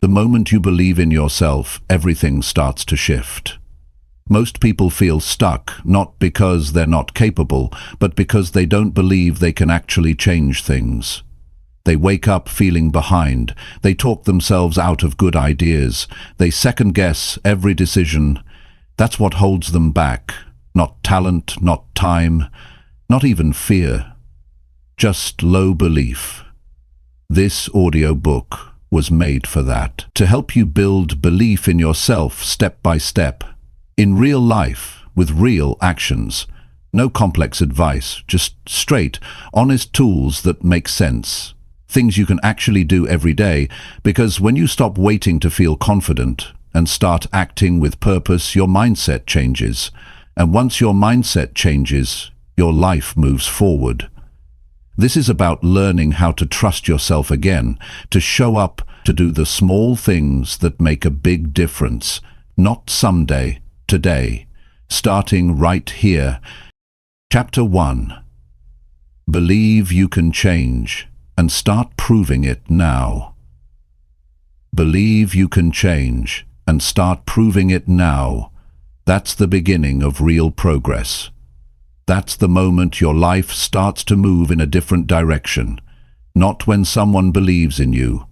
The moment you believe in yourself, everything starts to shift. Most people feel stuck, not because they're not capable, but because they don't believe they can actually change things. They wake up feeling behind. They talk themselves out of good ideas. They second-guess every decision. That's what holds them back. Not talent, not time, not even fear. Just low belief. This audiobook was made for that, to help you build belief in yourself step by step, in real life, with real actions. No complex advice, just straight, honest tools that make sense. Things you can actually do every day, because when you stop waiting to feel confident and start acting with purpose, your mindset changes. And once your mindset changes, your life moves forward. This is about learning how to trust yourself again, to show up, to do the small things that make a big difference. Not someday, today. Starting right here. Chapter 1. Believe you can change, and start proving it now. Believe you can change, and start proving it now. That's the beginning of real progress. That's the moment your life starts to move in a different direction. Not when someone believes in you,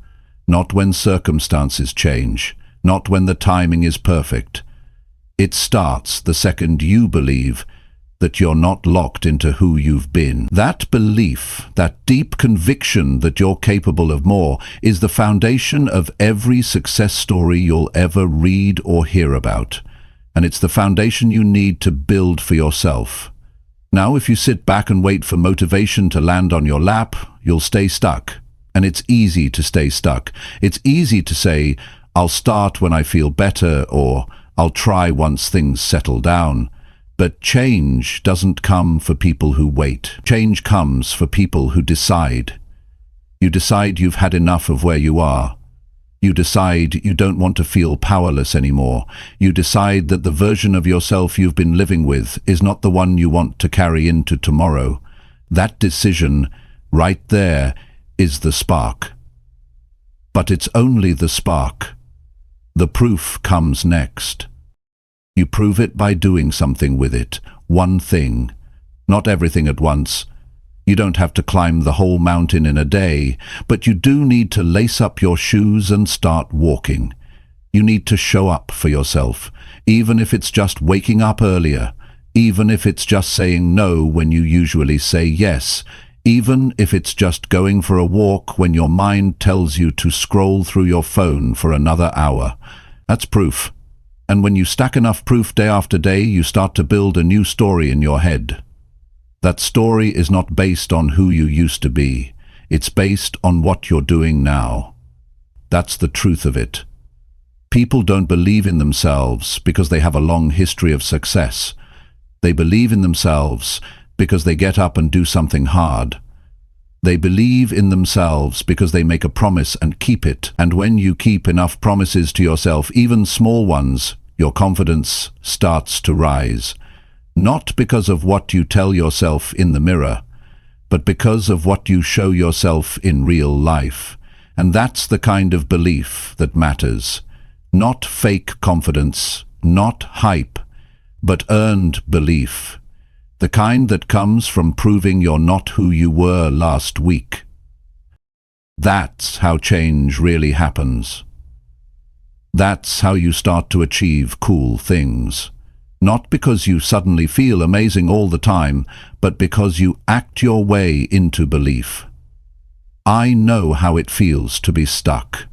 not when circumstances change, not when the timing is perfect. It starts the second you believe that you're not locked into who you've been. That belief, that deep conviction that you're capable of more, is the foundation of every success story you'll ever read or hear about. And it's the foundation you need to build for yourself. Now, if you sit back and wait for motivation to land on your lap, you'll stay stuck. And it's easy to stay stuck. It's easy to say, I'll start when I feel better, or I'll try once things settle down. But change doesn't come for people who wait. Change comes for people who decide. You decide you've had enough of where you are. You decide you don't want to feel powerless anymore. You decide that the version of yourself you've been living with is not the one you want to carry into tomorrow. That decision, right there, is the spark. But it's only the spark. The proof comes next. You prove it by doing something with it. One thing. Not everything at once. You don't have to climb the whole mountain in a day, but you do need to lace up your shoes and start walking. You need to show up for yourself, even if it's just waking up earlier, even if it's just saying no when you usually say yes, even if it's just going for a walk when your mind tells you to scroll through your phone for another hour. That's proof. And when you stack enough proof day after day, you start to build a new story in your head. That story is not based on who you used to be. It's based on what you're doing now. That's the truth of it. People don't believe in themselves because they have a long history of success. They believe in themselves because they get up and do something hard. They believe in themselves because they make a promise and keep it. And when you keep enough promises to yourself, even small ones, your confidence starts to rise. Not because of what you tell yourself in the mirror, but because of what you show yourself in real life. And that's the kind of belief that matters. Not fake confidence, not hype, but earned belief. The kind that comes from proving you're not who you were last week. That's how change really happens. That's how you start to achieve cool things. Not because you suddenly feel amazing all the time, but because you act your way into belief. I know how it feels to be stuck.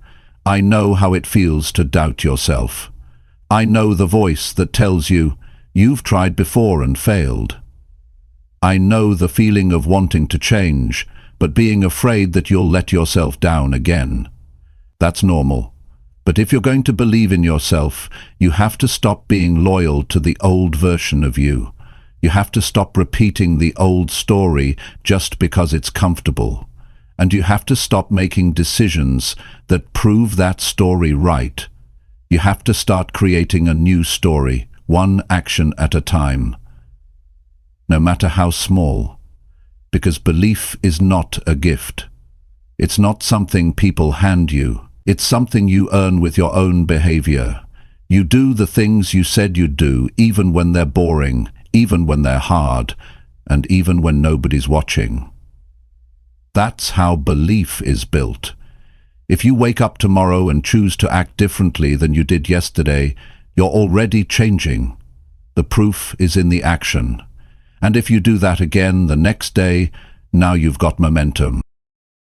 I know how it feels to doubt yourself. I know the voice that tells you, you've tried before and failed. I know the feeling of wanting to change, but being afraid that you'll let yourself down again. That's normal. But if you're going to believe in yourself, you have to stop being loyal to the old version of you. You have to stop repeating the old story just because it's comfortable. And you have to stop making decisions that prove that story right. You have to start creating a new story, one action at a time. No matter how small. Because belief is not a gift. It's not something people hand you. It's something you earn with your own behavior. You do the things you said you'd do, even when they're boring, even when they're hard, and even when nobody's watching. That's how belief is built. If you wake up tomorrow and choose to act differently than you did yesterday, you're already changing. The proof is in the action. And if you do that again the next day, now you've got momentum.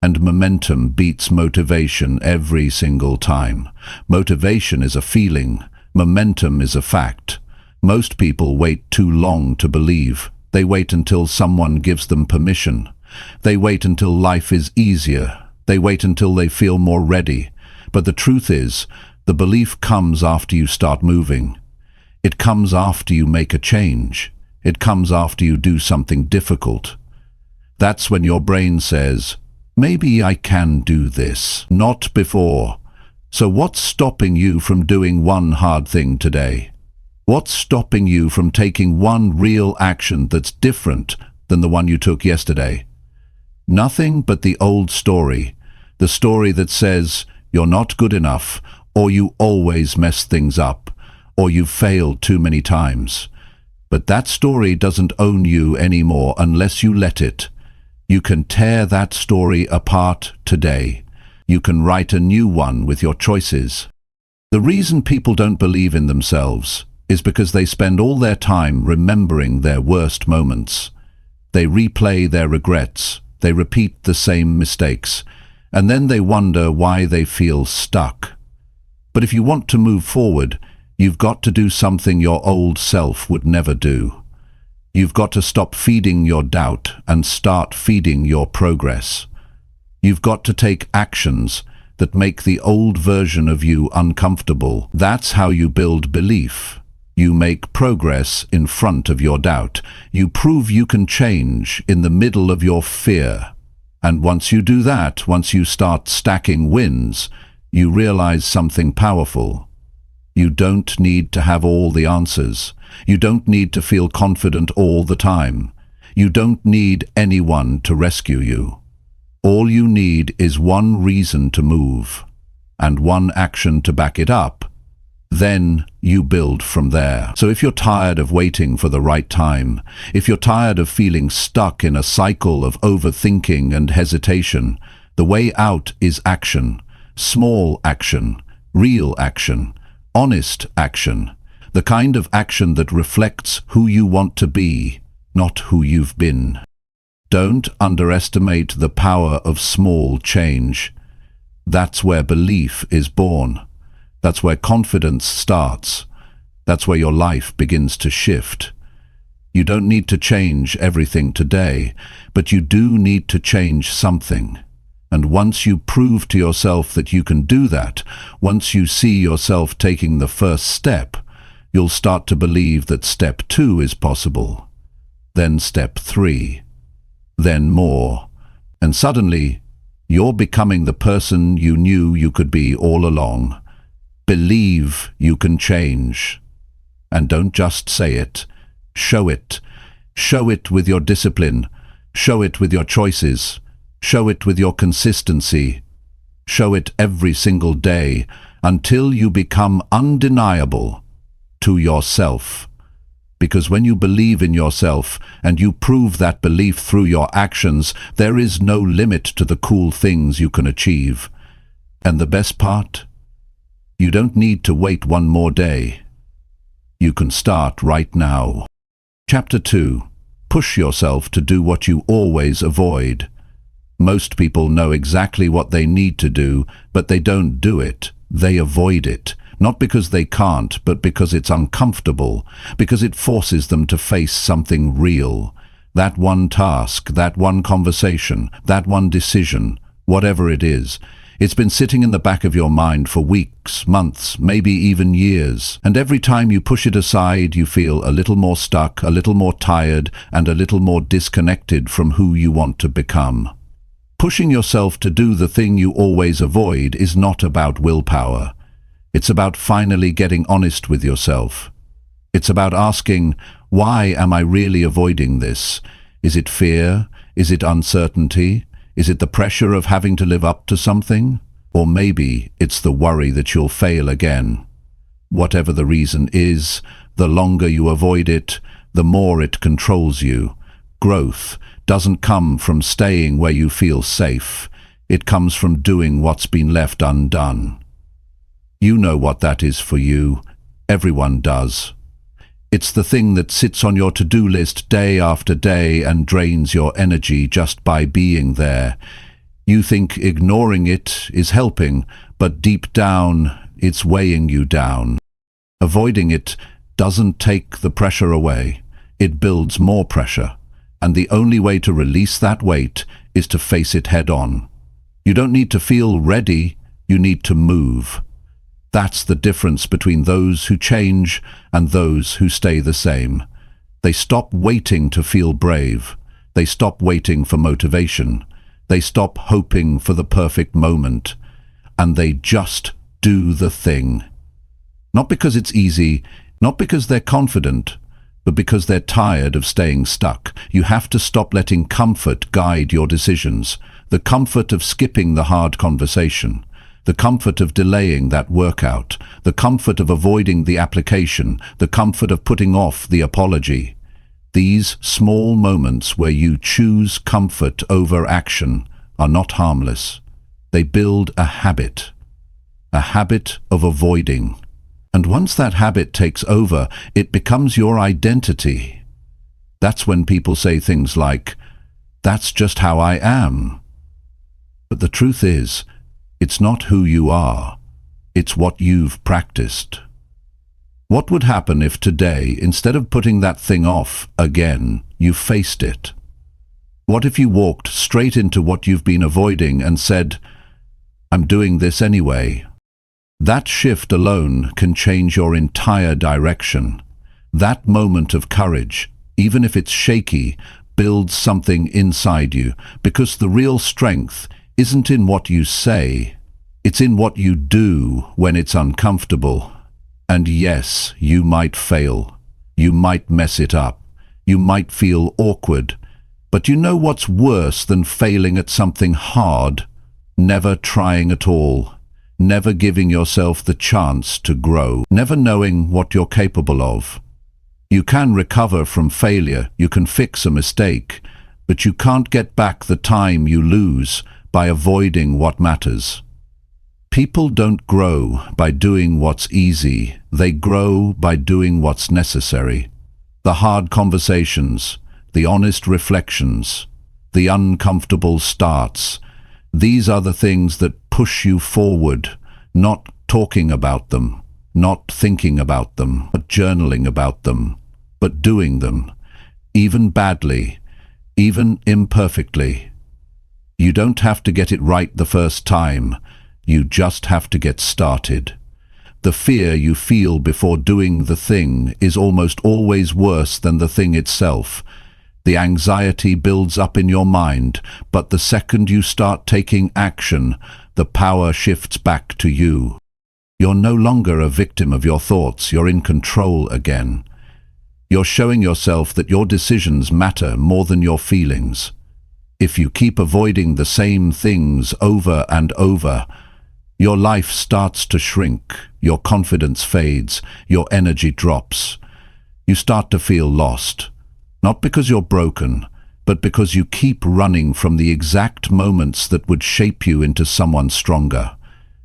And momentum beats motivation every single time. Motivation is a feeling. Momentum is a fact. Most people wait too long to believe. They wait until someone gives them permission. They wait until life is easier. They wait until they feel more ready. But the truth is, the belief comes after you start moving. It comes after you make a change. It comes after you do something difficult. That's when your brain says, maybe I can do this, not before. So what's stopping you from doing one hard thing today? What's stopping you from taking one real action that's different than the one you took yesterday? Nothing but the old story, the story that says you're not good enough, or you always mess things up, or you've failed too many times. But that story doesn't own you anymore unless you let it. You can tear that story apart today. You can write a new one with your choices. The reason people don't believe in themselves is because they spend all their time remembering their worst moments. They replay their regrets. They repeat the same mistakes, and then they wonder why they feel stuck. But if you want to move forward, you've got to do something your old self would never do. You've got to stop feeding your doubt and start feeding your progress. You've got to take actions that make the old version of you uncomfortable. That's how you build belief. You make progress in front of your doubt. You prove you can change in the middle of your fear. And once you do that, once you start stacking wins, you realize something powerful. You don't need to have all the answers. You don't need to feel confident all the time. You don't need anyone to rescue you. All you need is one reason to move, and one action to back it up. Then you build from there. So if you're tired of waiting for the right time, if you're tired of feeling stuck in a cycle of overthinking and hesitation, the way out is action. Small action, real action, honest action. The kind of action that reflects who you want to be, not who you've been. Don't underestimate the power of small change. That's where belief is born. That's where confidence starts. That's where your life begins to shift. You don't need to change everything today, but you do need to change something. And once you prove to yourself that you can do that, once you see yourself taking the first step, you'll start to believe that step 2 is possible. Then step 3. Then more. And suddenly, you're becoming the person you knew you could be all along. Believe you can change. And don't just say it. Show it. Show it with your discipline. Show it with your choices. Show it with your consistency. Show it every single day until you become undeniable to yourself. Because when you believe in yourself and you prove that belief through your actions, there is no limit to the cool things you can achieve. And the best part? You don't need to wait one more day. You can start right now. Chapter 2. Push yourself to do what you always avoid. Most people know exactly what they need to do, but they don't do it. They avoid it. Not because they can't, but because it's uncomfortable, because it forces them to face something real. That one task, that one conversation, that one decision, whatever it is. It's been sitting in the back of your mind for weeks, months, maybe even years. And every time you push it aside, you feel a little more stuck, a little more tired, and a little more disconnected from who you want to become. Pushing yourself to do the thing you always avoid is not about willpower. It's about finally getting honest with yourself. It's about asking, why am I really avoiding this? Is it fear? Is it uncertainty? Is it the pressure of having to live up to something? Or maybe it's the worry that you'll fail again. Whatever the reason is, the longer you avoid it, the more it controls you. Growth doesn't come from staying where you feel safe. It comes from doing what's been left undone. You know what that is for you. Everyone does. It's the thing that sits on your to-do list day after day and drains your energy just by being there. You think ignoring it is helping, but deep down, it's weighing you down. Avoiding it doesn't take the pressure away. It builds more pressure. And the only way to release that weight is to face it head on. You don't need to feel ready, you need to move. That's the difference between those who change and those who stay the same. They stop waiting to feel brave. They stop waiting for motivation. They stop hoping for the perfect moment. And they just do the thing. Not because it's easy, not because they're confident, but because they're tired of staying stuck. You have to stop letting comfort guide your decisions. The comfort of skipping the hard conversation. The comfort of delaying that workout. The comfort of avoiding the application. The comfort of putting off the apology. These small moments where you choose comfort over action are not harmless. They build a habit of avoiding. And once that habit takes over, it becomes your identity. That's when people say things like, "That's just how I am." But the truth is, it's not who you are. It's what you've practiced. What would happen if today, instead of putting that thing off again, you faced it? What if you walked straight into what you've been avoiding and said, "I'm doing this anyway"? That shift alone can change your entire direction. That moment of courage, even if it's shaky, builds something inside you, because the real strength isn't in what you say, it's in what you do when it's uncomfortable. And yes, you might fail. You might mess it up. You might feel awkward. But you know what's worse than failing at something hard? Never trying at all. Never giving yourself the chance to grow. Never knowing what you're capable of. You can recover from failure. You can fix a mistake. But you can't get back the time you lose by avoiding what matters. People don't grow by doing what's easy. They grow by doing what's necessary. The hard conversations, the honest reflections, the uncomfortable starts. These are the things that push you forward, not talking about them, not thinking about them, but journaling about them, but doing them, even badly, even imperfectly. You don't have to get it right the first time. You just have to get started. The fear you feel before doing the thing is almost always worse than the thing itself. The anxiety builds up in your mind, but the second you start taking action, the power shifts back to you. You're no longer a victim of your thoughts. You're in control again. You're showing yourself that your decisions matter more than your feelings. If you keep avoiding the same things over and over, your life starts to shrink, your confidence fades, your energy drops. You start to feel lost, not because you're broken, but because you keep running from the exact moments that would shape you into someone stronger.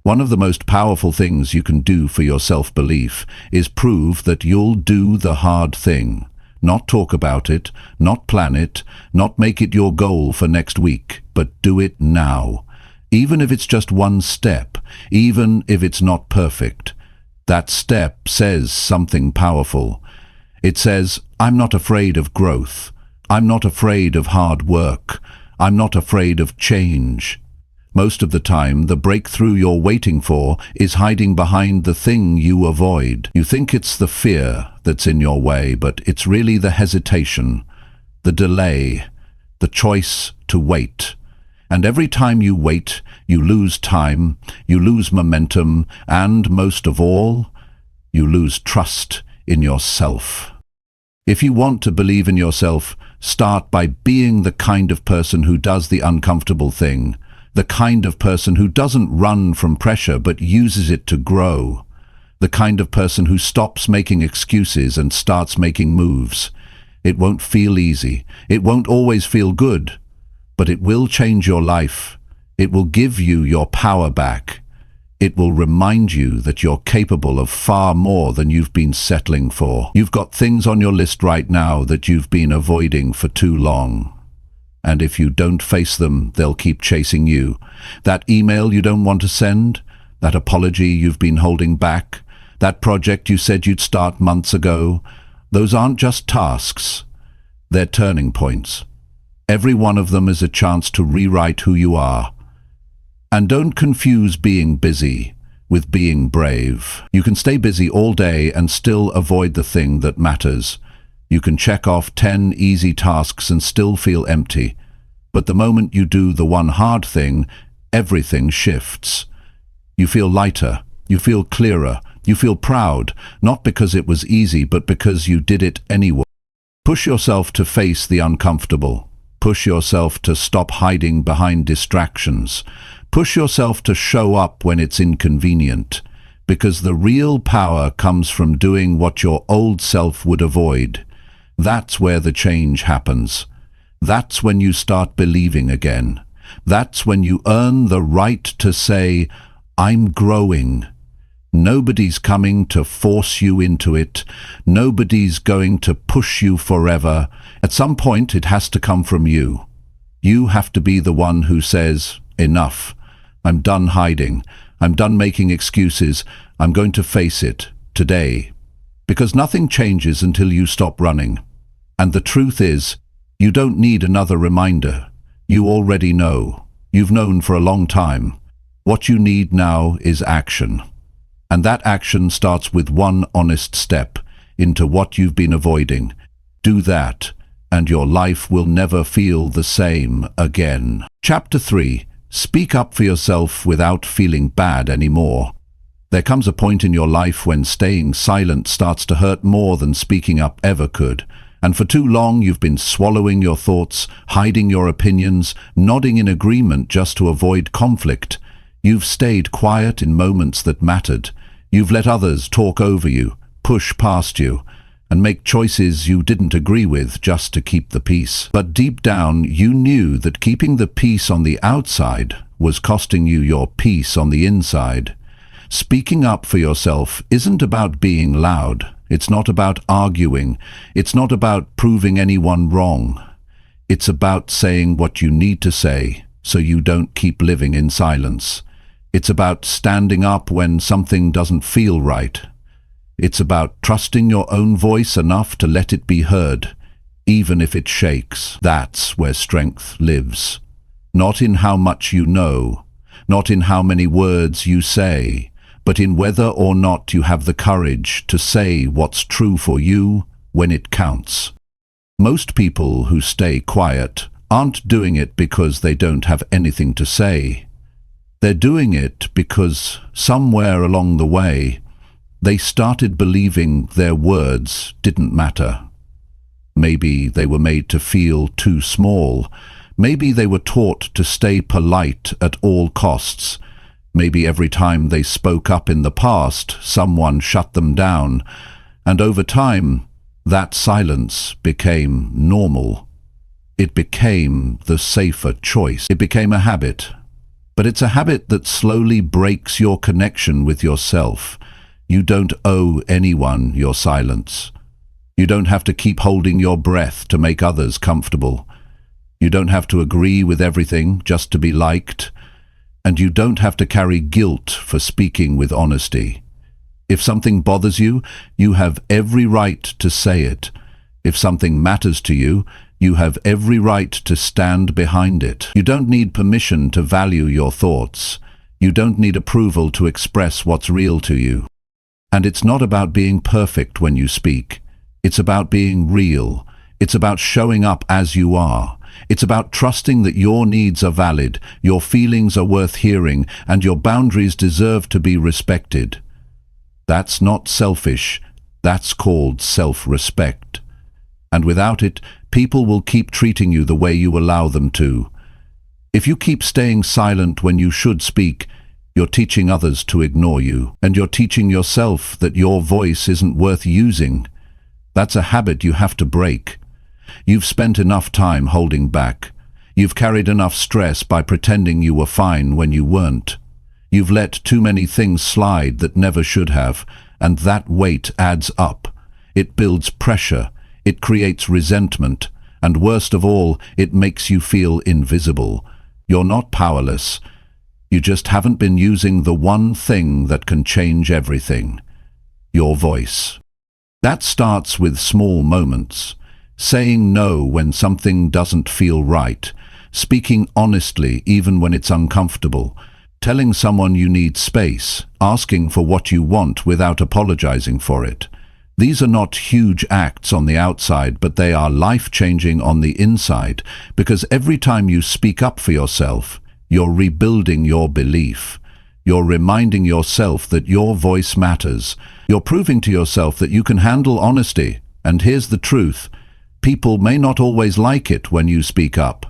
One of the most powerful things you can do for your self-belief is prove that you'll do the hard thing. Not talk about it, not plan it, not make it your goal for next week, but do it now. Even if it's just one step, even if it's not perfect. That step says something powerful. It says, I'm not afraid of growth. I'm not afraid of hard work. I'm not afraid of change. Most of the time, the breakthrough you're waiting for is hiding behind the thing you avoid. You think it's the fear that's in your way, but it's really the hesitation, the delay, the choice to wait. And every time you wait, you lose time, you lose momentum, and most of all, you lose trust in yourself. If you want to believe in yourself, start by being the kind of person who does the uncomfortable thing. The kind of person who doesn't run from pressure but uses it to grow. The kind of person who stops making excuses and starts making moves. It won't feel easy. It won't always feel good. But it will change your life. It will give you your power back. It will remind you that you're capable of far more than you've been settling for. You've got things on your list right now that you've been avoiding for too long. And if you don't face them, they'll keep chasing you. That email you don't want to send, that apology you've been holding back, that project you said you'd start months ago, those aren't just tasks. They're turning points. Every one of them is a chance to rewrite who you are. And don't confuse being busy with being brave. You can stay busy all day and still avoid the thing that matters. You can check off 10 easy tasks and still feel empty. But the moment you do the one hard thing, everything shifts. You feel lighter, you feel clearer, you feel proud, not because it was easy, but because you did it anyway. Push yourself to face the uncomfortable. Push yourself to stop hiding behind distractions. Push yourself to show up when it's inconvenient, because the real power comes from doing what your old self would avoid. That's where the change happens. That's when you start believing again. That's when you earn the right to say, I'm growing. Nobody's coming to force you into it. Nobody's going to push you forever. At some point, it has to come from you. You have to be the one who says, enough. I'm done hiding. I'm done making excuses. I'm going to face it today. Because nothing changes until you stop running. And the truth is, you don't need another reminder. You already know. You've known for a long time. What you need now is action. And that action starts with one honest step into what you've been avoiding. Do that, and your life will never feel the same again. Chapter 3. Speak up for yourself without feeling bad anymore. There comes a point in your life when staying silent starts to hurt more than speaking up ever could. And for too long you've been swallowing your thoughts, hiding your opinions, nodding in agreement just to avoid conflict. You've stayed quiet in moments that mattered. You've let others talk over you, push past you, and make choices you didn't agree with just to keep the peace. But deep down, you knew that keeping the peace on the outside was costing you your peace on the inside. Speaking up for yourself isn't about being loud. It's not about arguing. It's not about proving anyone wrong. It's about saying what you need to say so you don't keep living in silence. It's about standing up when something doesn't feel right. It's about trusting your own voice enough to let it be heard, even if it shakes. That's where strength lives. Not in how much you know, not in how many words you say, but in whether or not you have the courage to say what's true for you when it counts. Most people who stay quiet aren't doing it because they don't have anything to say. They're doing it because somewhere along the way, they started believing their words didn't matter. Maybe they were made to feel too small. Maybe they were taught to stay polite at all costs. Maybe every time they spoke up in the past, someone shut them down. And over time, that silence became normal. It became the safer choice. It became a habit. But it's a habit that slowly breaks your connection with yourself. You don't owe anyone your silence. You don't have to keep holding your breath to make others comfortable. You don't have to agree with everything just to be liked. And you don't have to carry guilt for speaking with honesty. If something bothers you, you have every right to say it. If something matters to you, you have every right to stand behind it. You don't need permission to value your thoughts. You don't need approval to express what's real to you. And it's not about being perfect when you speak. It's about being real. It's about showing up as you are. It's about trusting that your needs are valid, your feelings are worth hearing, and your boundaries deserve to be respected. That's not selfish. That's called self-respect. And without it, people will keep treating you the way you allow them to. If you keep staying silent when you should speak, you're teaching others to ignore you, and you're teaching yourself that your voice isn't worth using. That's a habit you have to break. You've spent enough time holding back. You've carried enough stress by pretending you were fine when you weren't. You've let too many things slide that never should have, and that weight adds up. It builds pressure, it creates resentment, and worst of all, it makes you feel invisible. You're not powerless. You just haven't been using the one thing that can change everything: your voice. That starts with small moments. Saying no when something doesn't feel right, speaking honestly even when it's uncomfortable, telling someone you need space, asking for what you want without apologizing for it. These are not huge acts on the outside, but they are life-changing on the inside, because every time you speak up for yourself, you're rebuilding your belief. You're reminding yourself that your voice matters. You're proving to yourself that you can handle honesty. And here's the truth: people may not always like it when you speak up.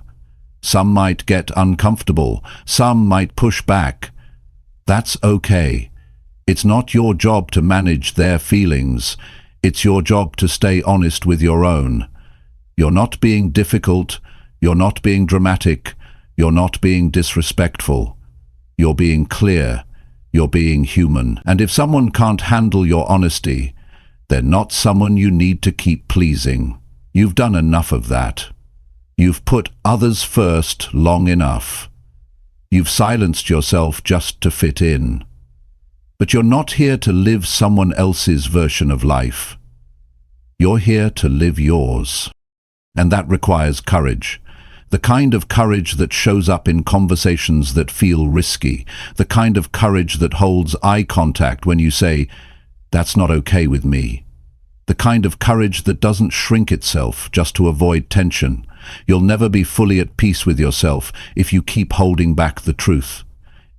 Some might get uncomfortable. Some might push back. That's okay. It's not your job to manage their feelings. It's your job to stay honest with your own. You're not being difficult. You're not being dramatic. You're not being disrespectful. You're being clear. You're being human. And if someone can't handle your honesty, they're not someone you need to keep pleasing. You've done enough of that. You've put others first long enough. You've silenced yourself just to fit in. But you're not here to live someone else's version of life. You're here to live yours. And that requires courage. The kind of courage that shows up in conversations that feel risky. The kind of courage that holds eye contact when you say, "That's not okay with me." The kind of courage that doesn't shrink itself just to avoid tension. You'll never be fully at peace with yourself if you keep holding back the truth.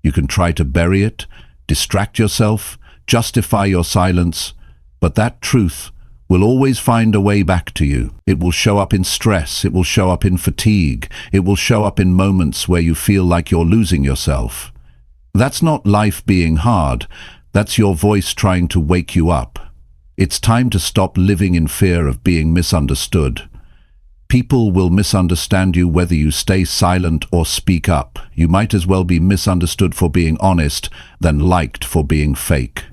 You can try to bury it, distract yourself, justify your silence, but that truth will always find a way back to you. It will show up in stress, it will show up in fatigue, it will show up in moments where you feel like you're losing yourself. That's not life being hard, that's your voice trying to wake you up. It's time to stop living in fear of being misunderstood. People will misunderstand you whether you stay silent or speak up. You might as well be misunderstood for being honest than liked for being fake.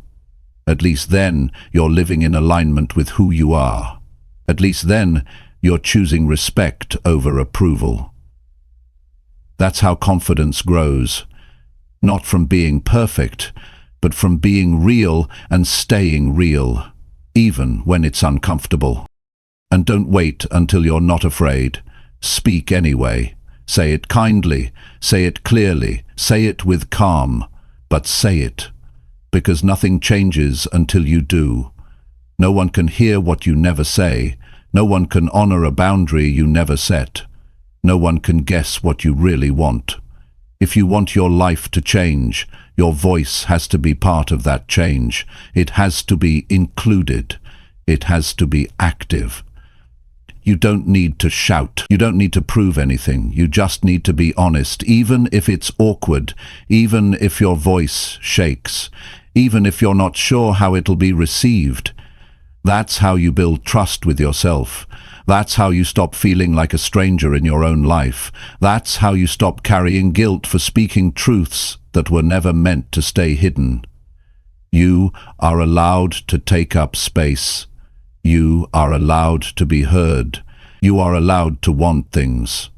At least then you're living in alignment with who you are. At least then you're choosing respect over approval. That's how confidence grows. Not from being perfect, but from being real and staying real, even when it's uncomfortable. And don't wait until you're not afraid. Speak anyway. Say it kindly, say it clearly, say it with calm, but say it. Because nothing changes until you do. No one can hear what you never say. No one can honor a boundary you never set. No one can guess what you really want. If you want your life to change, your voice has to be part of that change. It has to be included. It has to be active. You don't need to shout. You don't need to prove anything. You just need to be honest, even if it's awkward, even if your voice shakes, even if you're not sure how it'll be received. That's how you build trust with yourself. That's how you stop feeling like a stranger in your own life. That's how you stop carrying guilt for speaking truths that were never meant to stay hidden. You are allowed to take up space. You are allowed to be heard. You are allowed to want things.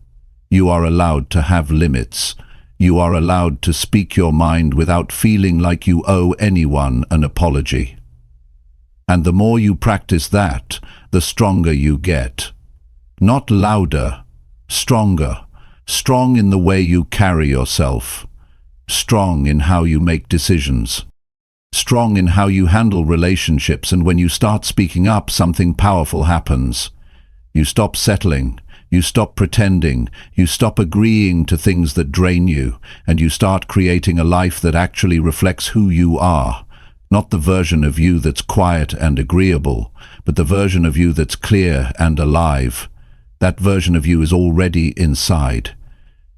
You are allowed to have limits. You are allowed to speak your mind without feeling like you owe anyone an apology. And the more you practice that, the stronger you get. Not louder, stronger. Strong in the way you carry yourself. Strong in how you make decisions. Strong in how you handle relationships, and when you start speaking up, something powerful happens. You stop settling. You stop pretending. You stop agreeing to things that drain you, and you start creating a life that actually reflects who you are. Not the version of you that's quiet and agreeable, but the version of you that's clear and alive. That version of you is already inside.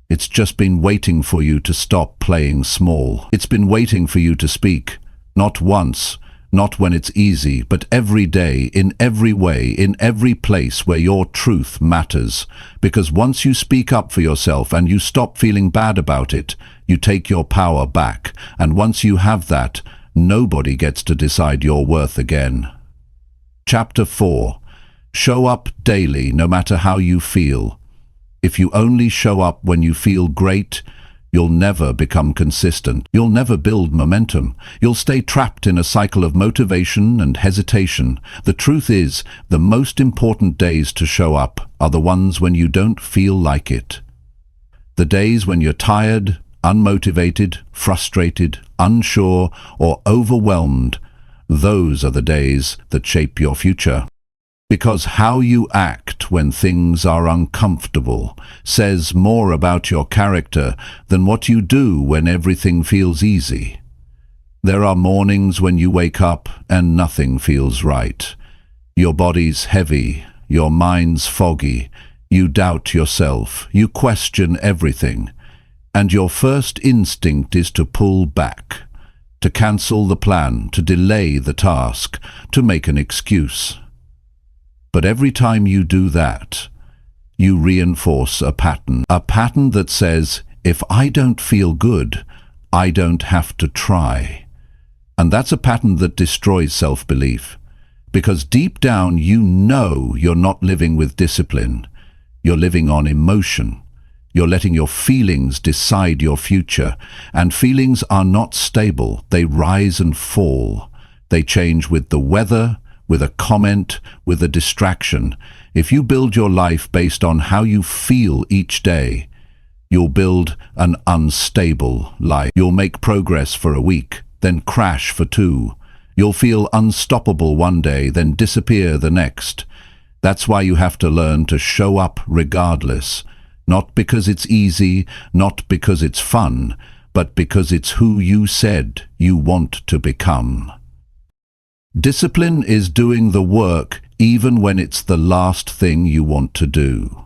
It's just been waiting for you to stop playing small. It's been waiting for you to speak, not once, not when it's easy, but every day, in every way, in every place where your truth matters. Because once you speak up for yourself and you stop feeling bad about it, you take your power back. And once you have that, nobody gets to decide your worth again. Chapter 4. Show up daily, no matter how you feel. If you only show up when you feel great, you'll never become consistent. You'll never build momentum. You'll stay trapped in a cycle of motivation and hesitation. The truth is, the most important days to show up are the ones when you don't feel like it. The days when you're tired, unmotivated, frustrated, unsure, or overwhelmed, those are the days that shape your future. Because how you act when things are uncomfortable says more about your character than what you do when everything feels easy. There are mornings when you wake up and nothing feels right. Your body's heavy, your mind's foggy, you doubt yourself, you question everything, and your first instinct is to pull back, to cancel the plan, to delay the task, to make an excuse. But every time you do that, you reinforce a pattern that says, if I don't feel good, I don't have to try. And that's a pattern that destroys self-belief, because deep down you know you're not living with discipline. You're living on emotion. You're letting your feelings decide your future, and feelings are not stable. They rise and fall. They change with the weather, with a comment, with a distraction. If you build your life based on how you feel each day, you'll build an unstable life. You'll make progress for a week, then crash for 2. You'll feel unstoppable one day, then disappear the next. That's why you have to learn to show up regardless. Not because it's easy, not because it's fun, but because it's who you said you want to become. Discipline is doing the work even when it's the last thing you want to do.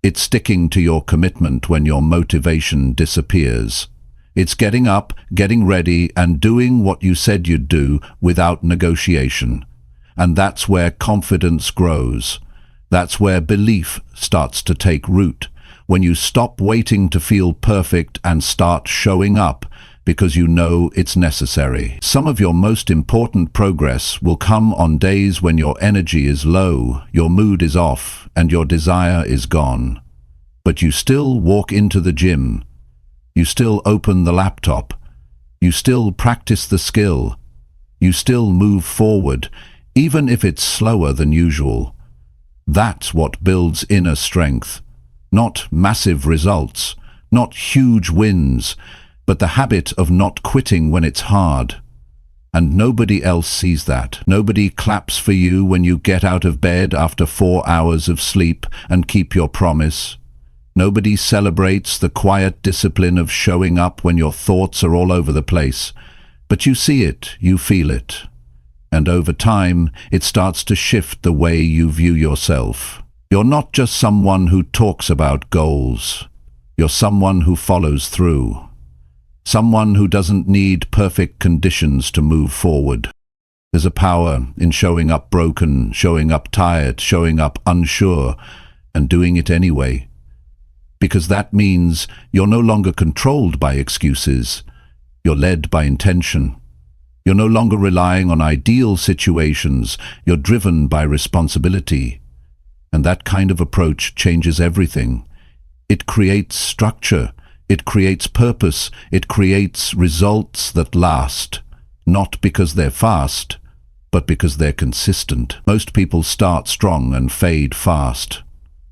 It's sticking to your commitment when your motivation disappears. It's getting up, getting ready, and doing what you said you'd do without negotiation. And that's where confidence grows. That's where belief starts to take root. When you stop waiting to feel perfect and start showing up because you know it's necessary. Some of your most important progress will come on days when your energy is low, your mood is off, and your desire is gone. But you still walk into the gym. You still open the laptop. You still practice the skill. You still move forward, even if it's slower than usual. That's what builds inner strength. Not massive results, not huge wins, but the habit of not quitting when it's hard. And nobody else sees that. Nobody claps for you when you get out of bed after 4 hours of sleep and keep your promise. Nobody celebrates the quiet discipline of showing up when your thoughts are all over the place. But you see it, you feel it. And over time, it starts to shift the way you view yourself. You're not just someone who talks about goals. You're someone who follows through. Someone who doesn't need perfect conditions to move forward. There's a power in showing up broken, showing up tired, showing up unsure, and doing it anyway. Because that means you're no longer controlled by excuses. You're led by intention. You're no longer relying on ideal situations. You're driven by responsibility. And that kind of approach changes everything. It creates structure. It creates purpose. It creates results that last. Not because they're fast, but because they're consistent. Most people start strong and fade fast.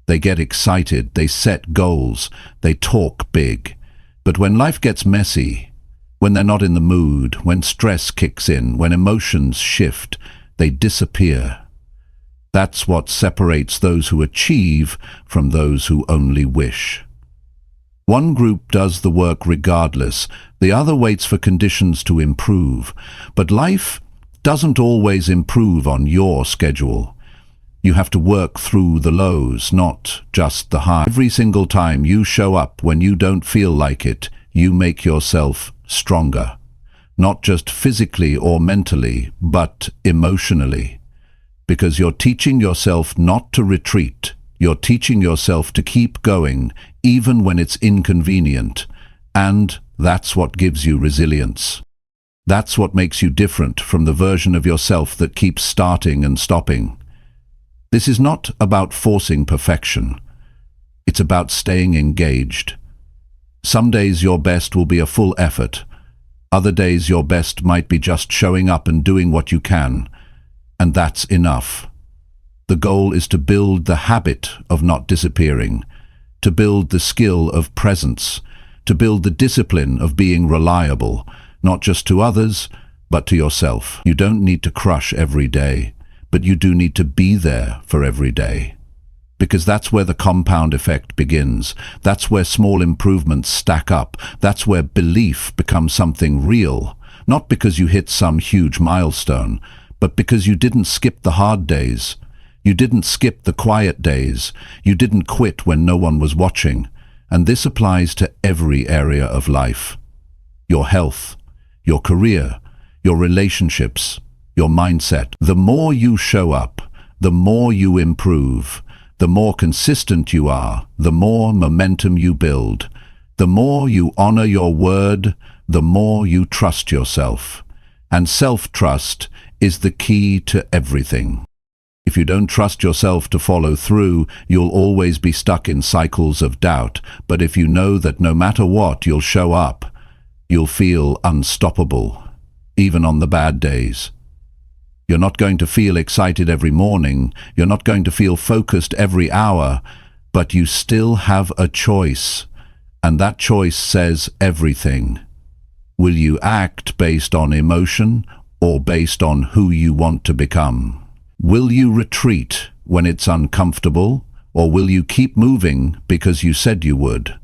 They get excited, they set goals, they talk big. But when life gets messy, when they're not in the mood, when stress kicks in, when emotions shift, they disappear. That's what separates those who achieve from those who only wish. One group does the work regardless, the other waits for conditions to improve. But life doesn't always improve on your schedule. You have to work through the lows, not just the highs. Every single time you show up when you don't feel like it, you make yourself stronger. Not just physically or mentally, but emotionally. Because you're teaching yourself not to retreat. You're teaching yourself to keep going, even when it's inconvenient. And that's what gives you resilience. That's what makes you different from the version of yourself that keeps starting and stopping. This is not about forcing perfection. It's about staying engaged. Some days your best will be a full effort. Other days your best might be just showing up and doing what you can. And that's enough. The goal is to build the habit of not disappearing, to build the skill of presence, to build the discipline of being reliable, not just to others, but to yourself. You don't need to crush every day, but you do need to be there for every day. Because that's where the compound effect begins. That's where small improvements stack up. That's where belief becomes something real. Not because you hit some huge milestone, but because you didn't skip the hard days. You didn't skip the quiet days. You didn't quit when no one was watching. And this applies to every area of life. Your health, your career, your relationships, your mindset. The more you show up, the more you improve. The more consistent you are, the more momentum you build. The more you honor your word, the more you trust yourself. And self-trust is the key to everything. If you don't trust yourself to follow through, you'll always be stuck in cycles of doubt. But if you know that no matter what, you'll show up, you'll feel unstoppable, even on the bad days. You're not going to feel excited every morning. You're not going to feel focused every hour, but you still have a choice. And that choice says everything. Will you act based on emotion or based on who you want to become? Will you retreat when it's uncomfortable, or will you keep moving because you said you would?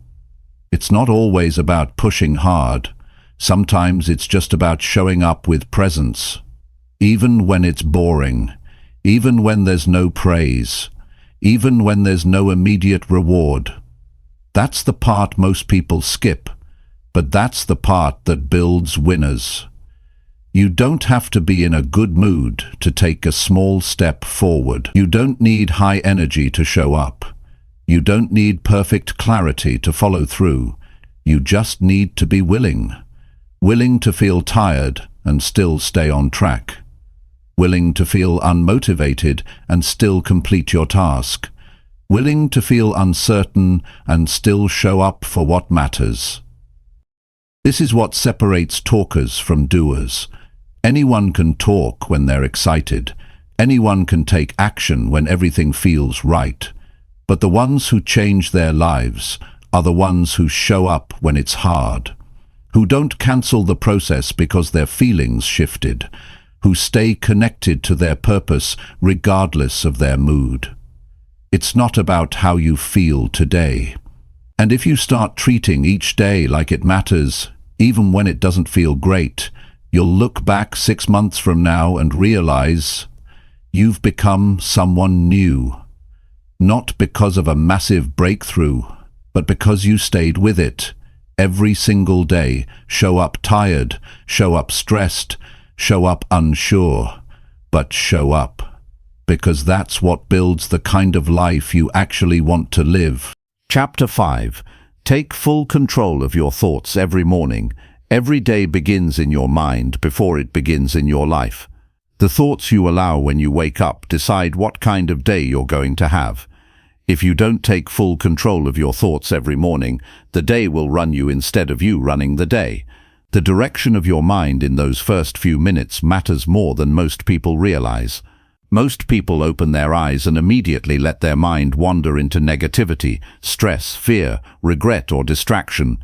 It's not always about pushing hard. Sometimes it's just about showing up with presence. Even when it's boring, even when there's no praise, even when there's no immediate reward. That's the part most people skip, but that's the part that builds winners. You don't have to be in a good mood to take a small step forward. You don't need high energy to show up. You don't need perfect clarity to follow through. You just need to be willing. Willing to feel tired and still stay on track. Willing to feel unmotivated and still complete your task. Willing to feel uncertain and still show up for what matters. This is what separates talkers from doers. Anyone can talk when they're excited. Anyone can take action when everything feels right. But the ones who change their lives are the ones who show up when it's hard. Who don't cancel the process because their feelings shifted. Who stay connected to their purpose regardless of their mood. It's not about how you feel today. And if you start treating each day like it matters, even when it doesn't feel great, you'll look back 6 months from now and realize you've become someone new. Not because of a massive breakthrough, but because you stayed with it. Every single day, show up tired, show up stressed, show up unsure, but show up. Because that's what builds the kind of life you actually want to live. Chapter 5. Take full control of your thoughts every morning. Every day begins in your mind before it begins in your life. The thoughts you allow when you wake up decide what kind of day you're going to have. If you don't take full control of your thoughts every morning, the day will run you instead of you running the day. The direction of your mind in those first few minutes matters more than most people realize. Most people open their eyes and immediately let their mind wander into negativity, stress, fear, regret, or distraction.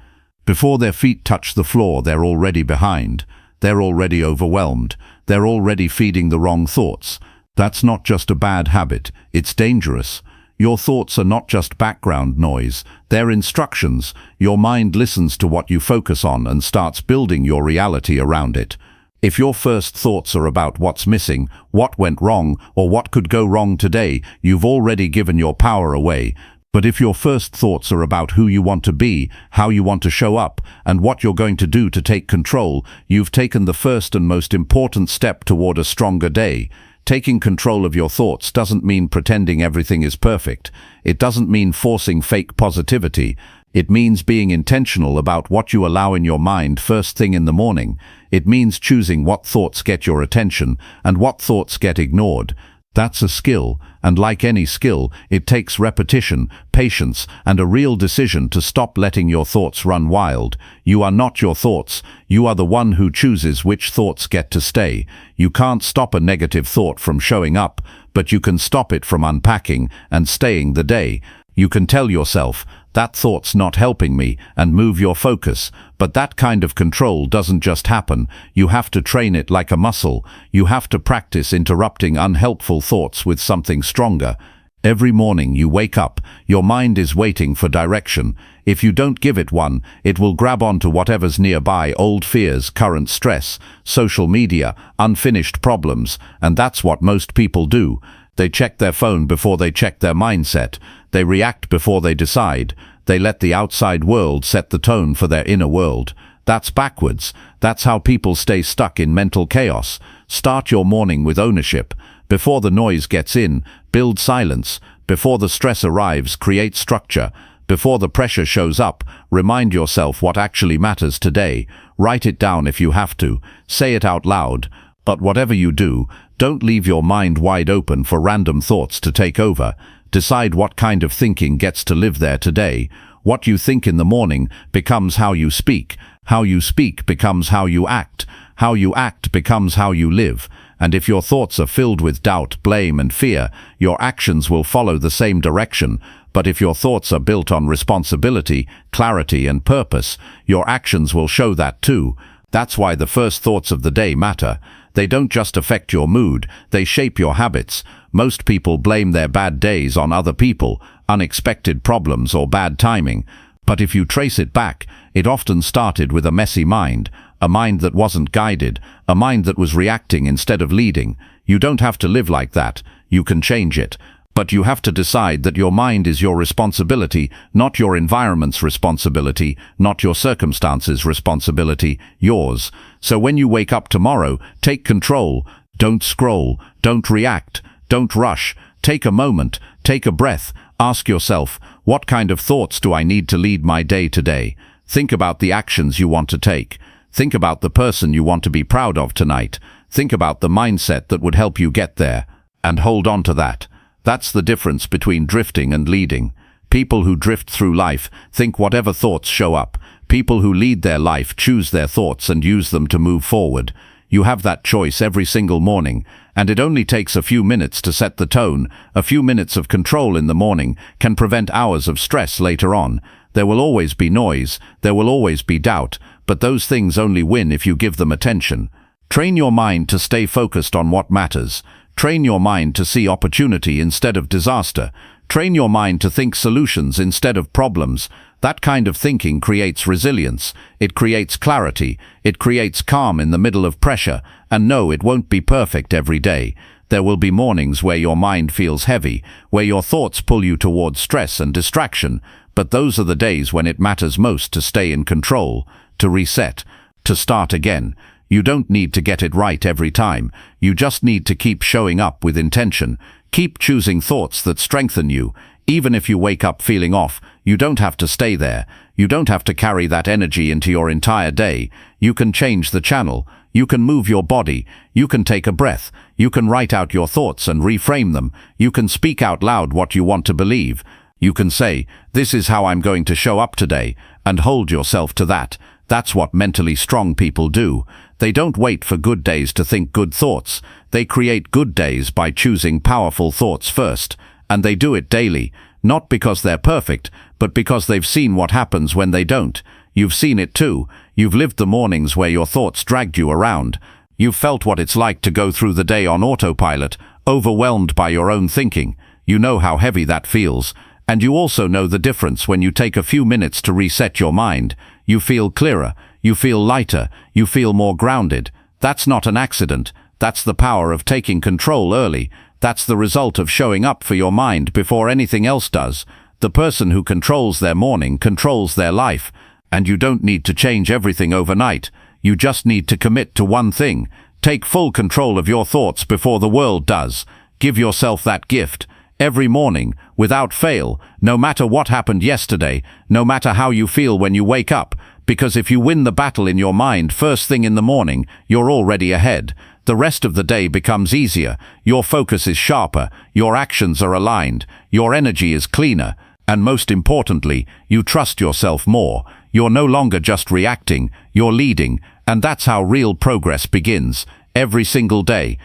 Before their feet touch the floor, they're already behind. They're already overwhelmed. They're already feeding the wrong thoughts. That's not just a bad habit, it's dangerous. Your thoughts are not just background noise, they're instructions. Your mind listens to what you focus on and starts building your reality around it. If your first thoughts are about what's missing, what went wrong, or what could go wrong today, you've already given your power away. But if your first thoughts are about who you want to be, how you want to show up, and what you're going to do to take control, you've taken the first and most important step toward a stronger day. Taking control of your thoughts doesn't mean pretending everything is perfect. It doesn't mean forcing fake positivity. It means being intentional about what you allow in your mind first thing in the morning. It means choosing what thoughts get your attention and what thoughts get ignored. That's a skill, and like any skill, it takes repetition, patience, and a real decision to stop letting your thoughts run wild. You are not your thoughts. You are the one who chooses which thoughts get to stay. You can't stop a negative thought from showing up, but you can stop it from unpacking and staying the day. You can tell yourself, that thought's not helping me, and move your focus. But that kind of control doesn't just happen. You have to train it like a muscle. You have to practice interrupting unhelpful thoughts with something stronger. Every morning you wake up, your mind is waiting for direction. If you don't give it one, it will grab onto whatever's nearby: old fears, current stress, social media, unfinished problems, and that's what most people do. They check their phone before they check their mindset. They react before they decide. They let the outside world set the tone for their inner world. That's backwards. That's how people stay stuck in mental chaos. Start your morning with ownership. Before the noise gets in, build silence. Before the stress arrives, create structure. Before the pressure shows up, remind yourself what actually matters today. Write it down if you have to. Say it out loud. But whatever you do, don't leave your mind wide open for random thoughts to take over. Decide what kind of thinking gets to live there today. What you think in the morning becomes how you speak. How you speak becomes how you act. How you act becomes how you live. And if your thoughts are filled with doubt, blame, and fear, your actions will follow the same direction. But if your thoughts are built on responsibility, clarity, and purpose, your actions will show that too. That's why the first thoughts of the day matter. They don't just affect your mood, they shape your habits. Most people blame their bad days on other people, unexpected problems, or bad timing. But if you trace it back, it often started with a messy mind, a mind that wasn't guided, a mind that was reacting instead of leading. You don't have to live like that. You can change it. But you have to decide that your mind is your responsibility, not your environment's responsibility, not your circumstances' responsibility, yours. So when you wake up tomorrow, take control. Don't scroll. Don't react. Don't rush. Take a moment. Take a breath. Ask yourself, what kind of thoughts do I need to lead my day today? Think about the actions you want to take. Think about the person you want to be proud of tonight. Think about the mindset that would help you get there. And hold on to that. That's the difference between drifting and leading. People who drift through life think whatever thoughts show up. People who lead their life choose their thoughts and use them to move forward. You have that choice every single morning, and it only takes a few minutes to set the tone. A few minutes of control in the morning can prevent hours of stress later on. There will always be noise, there will always be doubt, but those things only win if you give them attention. Train your mind to stay focused on what matters. Train your mind to see opportunity instead of disaster. Train your mind to think solutions instead of problems. That kind of thinking creates resilience. It creates clarity. It creates calm in the middle of pressure. And no, it won't be perfect every day. There will be mornings where your mind feels heavy, where your thoughts pull you towards stress and distraction. But those are the days when it matters most to stay in control, to reset, to start again. You don't need to get it right every time. You just need to keep showing up with intention. Keep choosing thoughts that strengthen you. Even if you wake up feeling off, you don't have to stay there. You don't have to carry that energy into your entire day. You can change the channel. You can move your body. You can take a breath. You can write out your thoughts and reframe them. You can speak out loud what you want to believe. You can say, "This is how I'm going to show up today," and hold yourself to that. That's what mentally strong people do. They don't wait for good days to think good thoughts. They create good days by choosing powerful thoughts first. And they do it daily, not because they're perfect, but because they've seen what happens when they don't. You've seen it too. You've lived the mornings where your thoughts dragged you around. You've felt what it's like to go through the day on autopilot, overwhelmed by your own thinking. You know how heavy that feels. And you also know the difference when you take a few minutes to reset your mind. You feel clearer, you feel lighter, you feel more grounded. That's not an accident. That's the power of taking control early. That's the result of showing up for your mind before anything else does. The person who controls their morning controls their life. And you don't need to change everything overnight. You just need to commit to one thing. Take full control of your thoughts before the world does. Give yourself that gift. Every morning, without fail, no matter what happened yesterday, no matter how you feel when you wake up, because if you win the battle in your mind first thing in the morning, you're already ahead. The rest of the day becomes easier, your focus is sharper, your actions are aligned, your energy is cleaner, and most importantly, you trust yourself more. You're no longer just reacting, you're leading, and that's how real progress begins, every single day.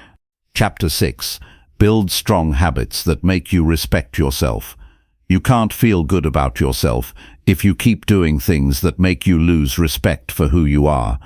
Chapter 6. Build strong habits that make you respect yourself. You can't feel good about yourself if you keep doing things that make you lose respect for who you are.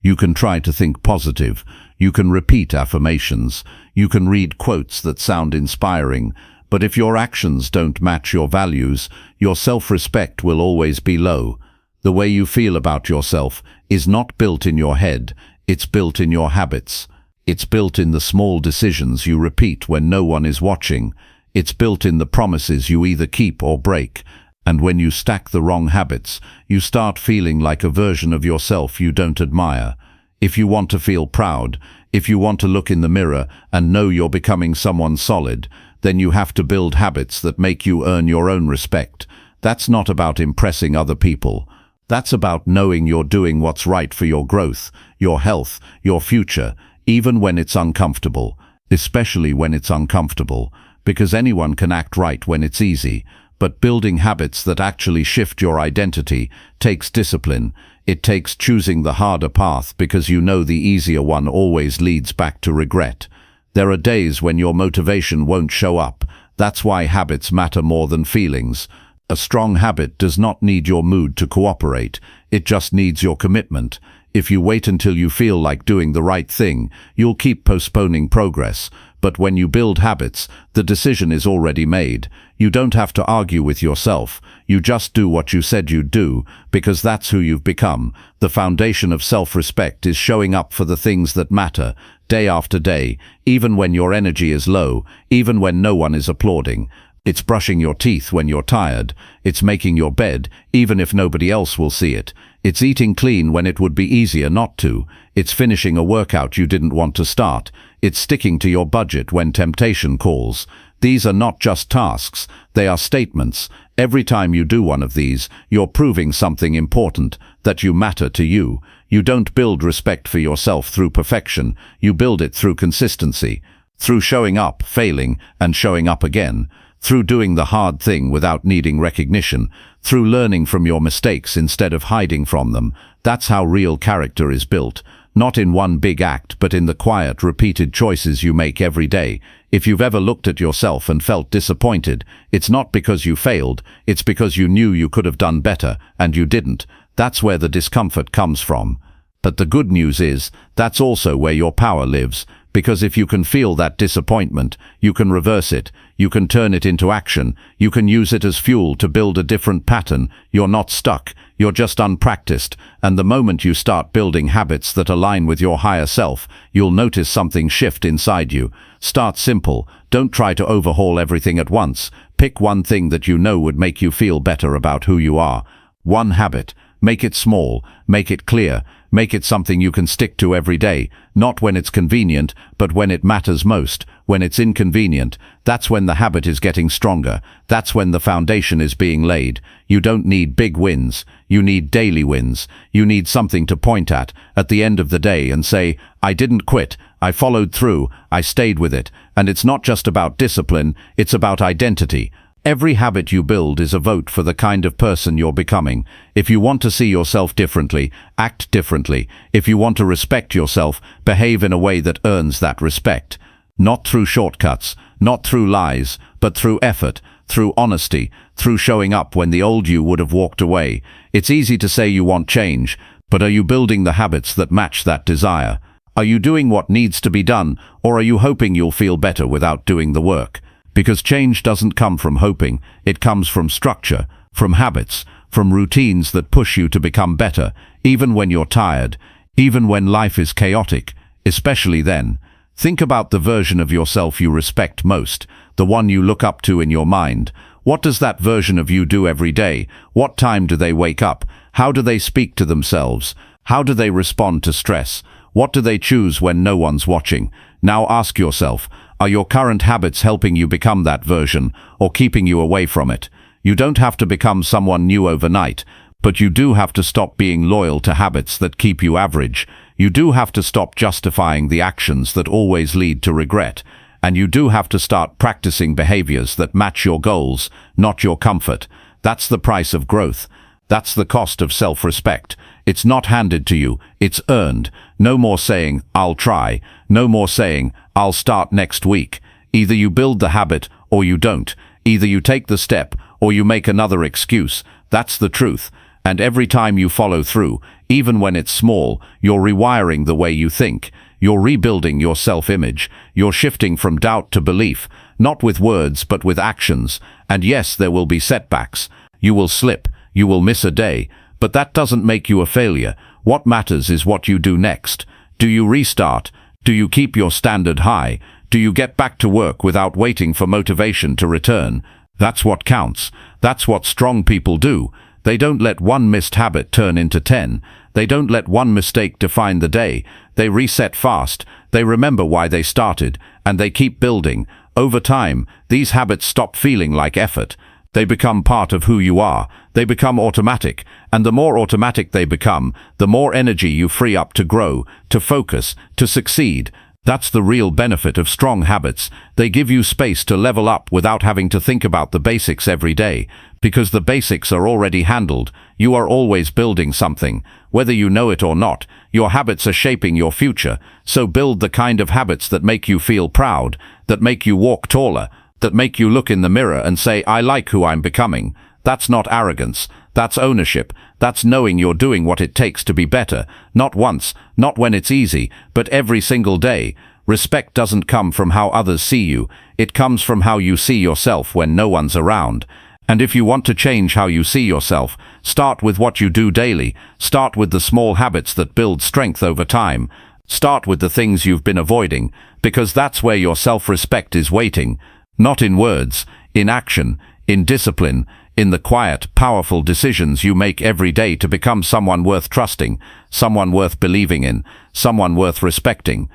You can try to think positive. You can repeat affirmations. You can read quotes that sound inspiring. But if your actions don't match your values, your self-respect will always be low. The way you feel about yourself is not built in your head. It's built in your habits. It's built in the small decisions you repeat when no one is watching. It's built in the promises you either keep or break. And when you stack the wrong habits, you start feeling like a version of yourself you don't admire. If you want to feel proud, if you want to look in the mirror and know you're becoming someone solid, then you have to build habits that make you earn your own respect. That's not about impressing other people. That's about knowing you're doing what's right for your growth, your health, your future, even when it's uncomfortable, especially when it's uncomfortable, because anyone can act right when it's easy. But building habits that actually shift your identity takes discipline. It takes choosing the harder path because you know the easier one always leads back to regret. There are days when your motivation won't show up. That's why habits matter more than feelings. A strong habit does not need your mood to cooperate. It just needs your commitment. If you wait until you feel like doing the right thing, you'll keep postponing progress. But when you build habits, the decision is already made. You don't have to argue with yourself. You just do what you said you'd do, because that's who you've become. The foundation of self-respect is showing up for the things that matter, day after day, even when your energy is low, even when no one is applauding. It's brushing your teeth when you're tired. It's making your bed, even if nobody else will see it. It's eating clean when it would be easier not to. It's finishing a workout you didn't want to start. It's sticking to your budget when temptation calls. These are not just tasks, they are statements. Every time you do one of these, you're proving something important, that you matter to you. You don't build respect for yourself through perfection, you build it through consistency, through showing up, failing, and showing up again, through doing the hard thing without needing recognition, through learning from your mistakes instead of hiding from them. That's how real character is built. Not in one big act, but in the quiet, repeated choices you make every day. If you've ever looked at yourself and felt disappointed, it's not because you failed, it's because you knew you could have done better, and you didn't. That's where the discomfort comes from. But the good news is, that's also where your power lives. Because if you can feel that disappointment, you can reverse it, you can turn it into action, you can use it as fuel to build a different pattern. You're not stuck, you're just unpracticed, and the moment you start building habits that align with your higher self, you'll notice something shift inside you. Start simple, don't try to overhaul everything at once. Pick one thing that you know would make you feel better about who you are. One habit. Make it small, make it clear, make it something you can stick to every day, not when it's convenient, but when it matters most. When it's inconvenient, that's when the habit is getting stronger. That's when the foundation is being laid. You don't need big wins. You need daily wins. You need something to point at the end of the day and say, I didn't quit. I followed through. I stayed with it. And it's not just about discipline, it's about identity. Every habit you build is a vote for the kind of person you're becoming. If you want to see yourself differently, act differently. If you want to respect yourself, behave in a way that earns that respect. Not through shortcuts, not through lies, but through effort, through honesty, through showing up when the old you would have walked away. It's easy to say you want change, but are you building the habits that match that desire? Are you doing what needs to be done, or are you hoping you'll feel better without doing the work? Because change doesn't come from hoping, it comes from structure, from habits, from routines that push you to become better, even when you're tired, even when life is chaotic, Especially then. Think about the version of yourself you respect most, the one you look up to in your mind. What does that version of you do every day? What time do they wake up? How do they speak to themselves? How do they respond to stress? What do they choose when no one's watching? Now ask yourself, are your current habits helping you become that version, or keeping you away from it? You don't have to become someone new overnight, but you do have to stop being loyal to habits that keep you average. You do have to stop justifying the actions that always lead to regret. And you do have to start practicing behaviors that match your goals, not your comfort. That's the price of growth. That's the cost of self-respect. It's not handed to you, it's earned. No more saying, I'll try. No more saying, I'll start next week. Either you build the habit or you don't. Either you take the step or you make another excuse. That's the truth. And every time you follow through, even when it's small, you're rewiring the way you think. You're rebuilding your self-image. You're shifting from doubt to belief, not with words but with actions. And yes, there will be setbacks. You will slip. You will miss a day. But that doesn't make you a failure. What matters is what you do next. Do you restart? Do you keep your standard high? Do you get back to work without waiting for motivation to return? That's what counts. That's what strong people do. They don't let one missed habit turn into 10. They don't let one mistake define the day. They reset fast. They remember why they started, and they keep building. Over time, these habits stop feeling like effort. They become part of who you are. They become automatic, and the more automatic they become, the more energy you free up to grow, to focus, to succeed. That's the real benefit of strong habits. They give you space to level up without having to think about the basics every day, because the basics are already handled. You are always building something. Whether you know it or not, your habits are shaping your future. So build the kind of habits that make you feel proud, that make you walk taller, that make you look in the mirror and say, I like who I'm becoming. That's not arrogance. That's ownership. That's knowing you're doing what it takes to be better. Not once, not when it's easy, but every single day. Respect doesn't come from how others see you. It comes from how you see yourself when no one's around. And if you want to change how you see yourself, start with what you do daily. Start with the small habits that build strength over time. Start with the things you've been avoiding, because that's where your self-respect is waiting. Not in words, in action, in discipline, in the quiet, powerful decisions you make every day to become someone worth trusting, someone worth believing in, someone worth respecting.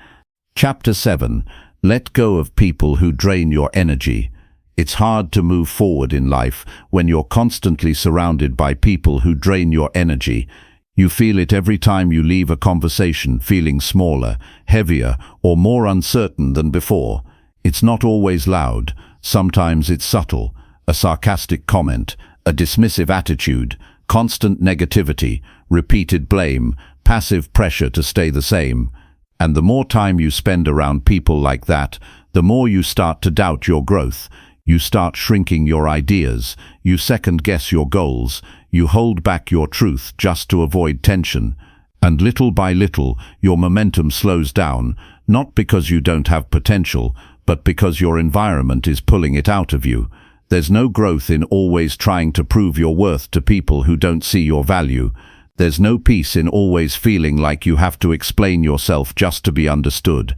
Chapter 7. Let go of people who drain your energy. It's hard to move forward in life when you're constantly surrounded by people who drain your energy. You feel it every time you leave a conversation, feeling smaller, heavier, or more uncertain than before. It's not always loud. Sometimes it's subtle. A sarcastic comment, a dismissive attitude, constant negativity, repeated blame, passive pressure to stay the same. And the more time you spend around people like that, the more you start to doubt your growth. You start shrinking your ideas. You second-guess your goals. You hold back your truth just to avoid tension. And little by little, your momentum slows down, not because you don't have potential, but because your environment is pulling it out of you. There's no growth in always trying to prove your worth to people who don't see your value. There's no peace in always feeling like you have to explain yourself just to be understood.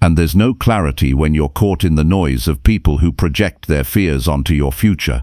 And there's no clarity when you're caught in the noise of people who project their fears onto your future.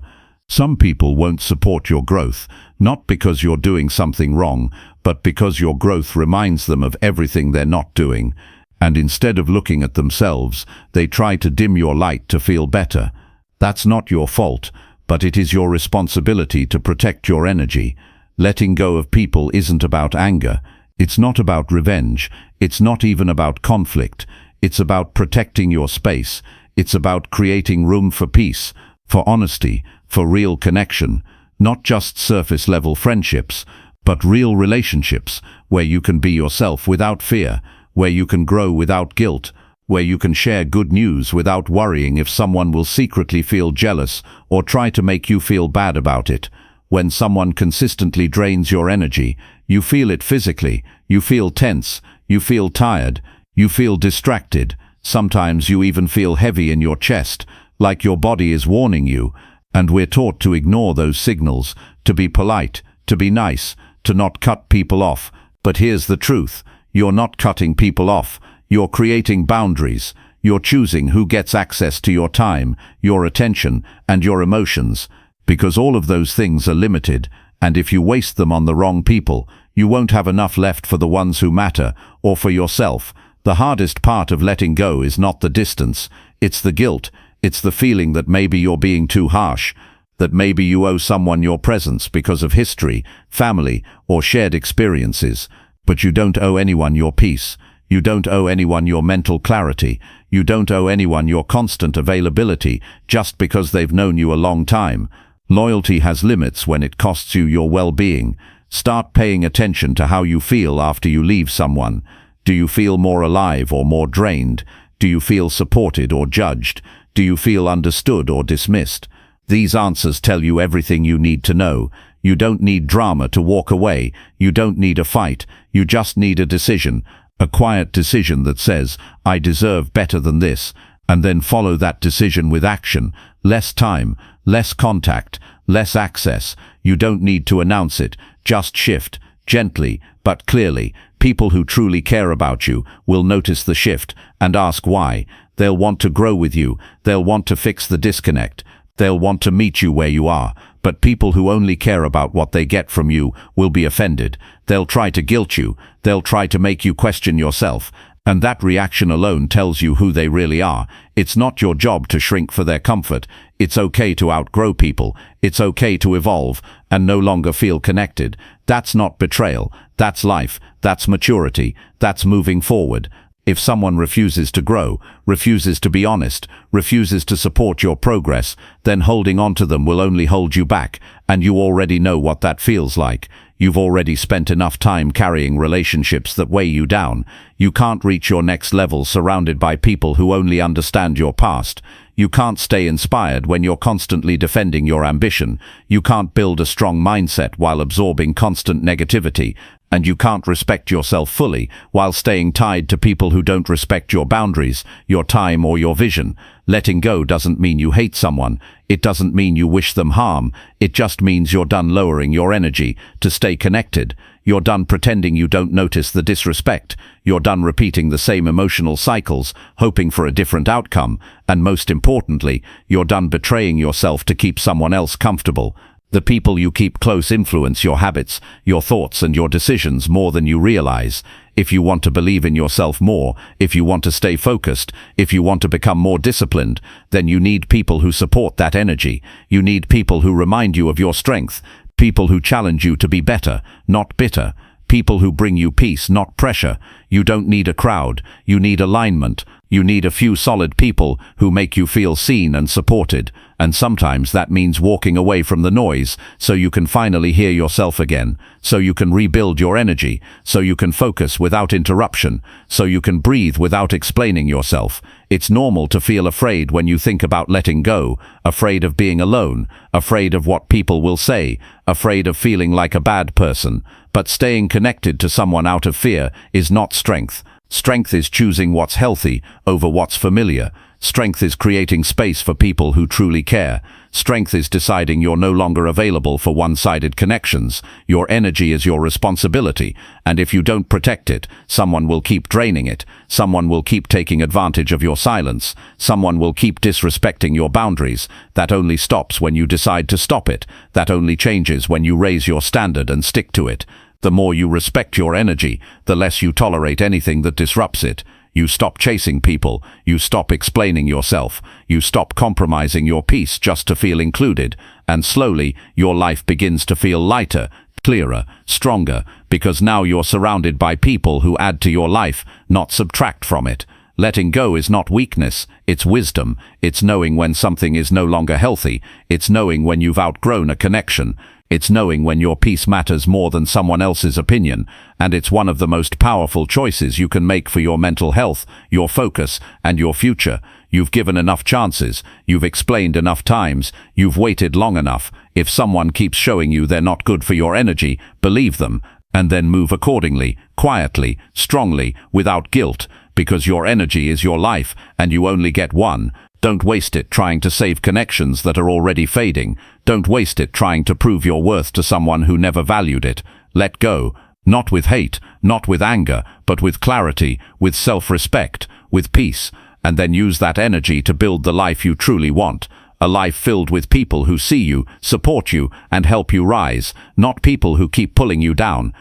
Some people won't support your growth, not because you're doing something wrong, but because your growth reminds them of everything they're not doing. And instead of looking at themselves, they try to dim your light to feel better. That's not your fault, but it is your responsibility to protect your energy. Letting go of people isn't about anger. It's not about revenge. It's not even about conflict. It's about protecting your space. It's about creating room for peace, for honesty, for real connection. Not just surface-level friendships, but real relationships where you can be yourself without fear, where you can grow without guilt, where you can share good news without worrying if someone will secretly feel jealous or try to make you feel bad about it. When someone consistently drains your energy, you feel it physically, you feel tense, you feel tired, you feel distracted. Sometimes you even feel heavy in your chest, like your body is warning you, and we're taught to ignore those signals, to be polite, to be nice, to not cut people off. But here's the truth, you're not cutting people off. You're creating boundaries. You're choosing who gets access to your time, your attention, and your emotions, because all of those things are limited, and if you waste them on the wrong people, you won't have enough left for the ones who matter, or for yourself. The hardest part of letting go is not the distance, it's the guilt. It's the feeling that maybe you're being too harsh, that maybe you owe someone your presence because of history, family, or shared experiences. But you don't owe anyone your peace. You don't owe anyone your mental clarity. You don't owe anyone your constant availability just because they've known you a long time. Loyalty has limits when it costs you your well-being. Start paying attention to how you feel after you leave someone. Do you feel more alive or more drained? Do you feel supported or judged? Do you feel understood or dismissed? These answers tell you everything you need to know. You don't need drama to walk away. You don't need a fight. You just need a decision. A quiet decision that says, I deserve better than this, and then follow that decision with action. Less time, less contact, less access. You don't need to announce it. Just shift, gently but clearly. People who truly care about you will notice the shift and ask why. They'll want to grow with you. They'll want to fix the disconnect. They'll want to meet you where you are. But people who only care about what they get from you will be offended. They'll try to guilt you. They'll try to make you question yourself. And that reaction alone tells you who they really are. It's not your job to shrink for their comfort. It's okay to outgrow people. It's okay to evolve and no longer feel connected. That's not betrayal. That's life. That's maturity. That's moving forward. If someone refuses to grow, refuses to be honest, refuses to support your progress, then holding on to them will only hold you back, and you already know what that feels like. You've already spent enough time carrying relationships that weigh you down. You can't reach your next level surrounded by people who only understand your past. You can't stay inspired when you're constantly defending your ambition. You can't build a strong mindset while absorbing constant negativity. And you can't respect yourself fully while staying tied to people who don't respect your boundaries, your time, or your vision. Letting go doesn't mean you hate someone. It doesn't mean you wish them harm. It just means you're done lowering your energy to stay connected. You're done pretending you don't notice the disrespect. You're done repeating the same emotional cycles, hoping for a different outcome. And most importantly, you're done betraying yourself to keep someone else comfortable. The people you keep close influence your habits, your thoughts, and your decisions more than you realize. If you want to believe in yourself more, if you want to stay focused, if you want to become more disciplined, then you need people who support that energy. You need people who remind you of your strength, people who challenge you to be better, not bitter, people who bring you peace, not pressure. You don't need a crowd. You need alignment. You need a few solid people who make you feel seen and supported. And sometimes that means walking away from the noise so you can finally hear yourself again, so you can rebuild your energy, so you can focus without interruption, so you can breathe without explaining yourself. It's normal to feel afraid when you think about letting go, afraid of being alone, afraid of what people will say, afraid of feeling like a bad person. But staying connected to someone out of fear is not strength. Strength is choosing what's healthy over what's familiar. Strength is creating space for people who truly care. Strength is deciding you're no longer available for one-sided connections. Your energy is your responsibility, and if you don't protect it, someone will keep draining it. Someone will keep taking advantage of your silence. Someone will keep disrespecting your boundaries. That only stops when you decide to stop it. That only changes when you raise your standard and stick to it. The more you respect your energy, the less you tolerate anything that disrupts it. You stop chasing people. You stop explaining yourself. You stop compromising your peace just to feel included. And slowly, your life begins to feel lighter, clearer, stronger, because now you're surrounded by people who add to your life, not subtract from it. Letting go is not weakness, it's wisdom. It's knowing when something is no longer healthy. It's knowing when you've outgrown a connection. It's knowing when your peace matters more than someone else's opinion, and it's one of the most powerful choices you can make for your mental health, your focus, and your future. You've given enough chances, you've explained enough times, you've waited long enough. If someone keeps showing you they're not good for your energy, believe them, and then move accordingly, quietly, strongly, without guilt, because your energy is your life, and you only get one. Don't waste it trying to save connections that are already fading. Don't waste it trying to prove your worth to someone who never valued it. Let go, not with hate, not with anger, but with clarity, with self-respect, with peace, and then use that energy to build the life you truly want. A life filled with people who see you, support you, and help you rise, not people who keep pulling you down.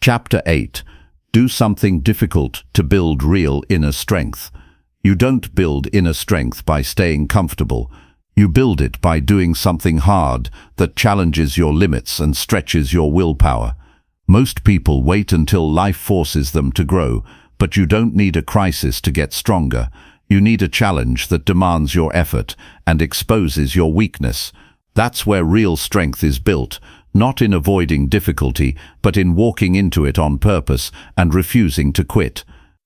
Chapter 8. Do something difficult to build real inner strength. You don't build inner strength by staying comfortable. You build it by doing something hard that challenges your limits and stretches your willpower. Most people wait until life forces them to grow, but you don't need a crisis to get stronger. You need a challenge that demands your effort and exposes your weakness. That's where real strength is built, not in avoiding difficulty, but in walking into it on purpose and refusing to quit.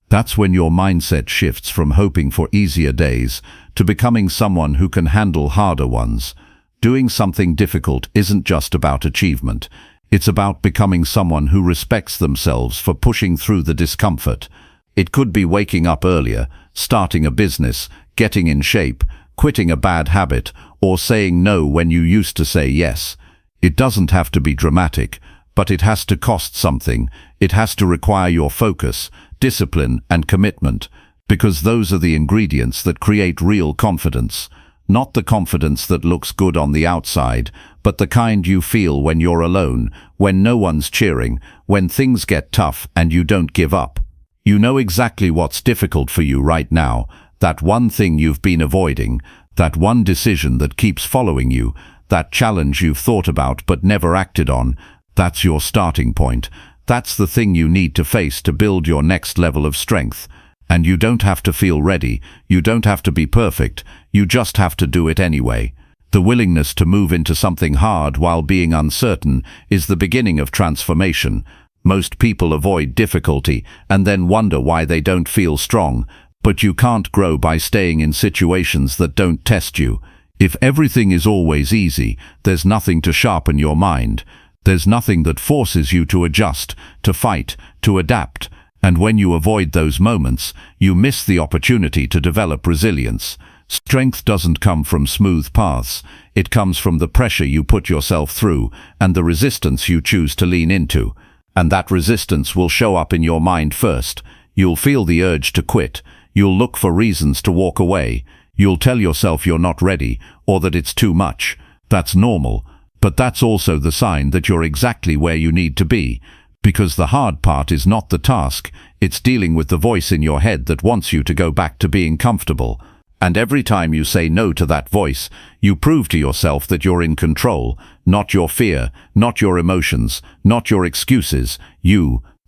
That's when your mindset shifts from hoping for easier days to becoming someone who can handle harder ones. Doing something difficult isn't just about achievement. It's about becoming someone who respects themselves for pushing through the discomfort. It could be waking up earlier, starting a business, getting in shape, quitting a bad habit, or saying no when you used to say yes. It doesn't have to be dramatic, but it has to cost something. It has to require your focus, discipline, and commitment, because those are the ingredients that create real confidence. Not the confidence that looks good on the outside, but the kind you feel when you're alone, when no one's cheering, when things get tough and you don't give up. You know exactly what's difficult for you right now, that one thing you've been avoiding, that one decision that keeps following you, that challenge you've thought about but never acted on. That's your starting point. That's the thing you need to face to build your next level of strength. And you don't have to feel ready, you don't have to be perfect, you just have to do it anyway. The willingness to move into something hard while being uncertain is the beginning of transformation. Most people avoid difficulty and then wonder why they don't feel strong, but you can't grow by staying in situations that don't test you. If everything is always easy, there's nothing to sharpen your mind. There's nothing that forces you to adjust, to fight, to adapt. And when you avoid those moments, you miss the opportunity to develop resilience. Strength doesn't come from smooth paths. It comes from the pressure you put yourself through and the resistance you choose to lean into. And that resistance will show up in your mind first. You'll feel the urge to quit. You'll look for reasons to walk away. You'll tell yourself you're not ready or that it's too much. That's normal. But that's also the sign that you're exactly where you need to be. Because the hard part is not the task, it's dealing with the voice in your head that wants you to go back to being comfortable. And every time you say no to that voice, you prove to yourself that you're in control, not your fear, not your emotions, not your excuses.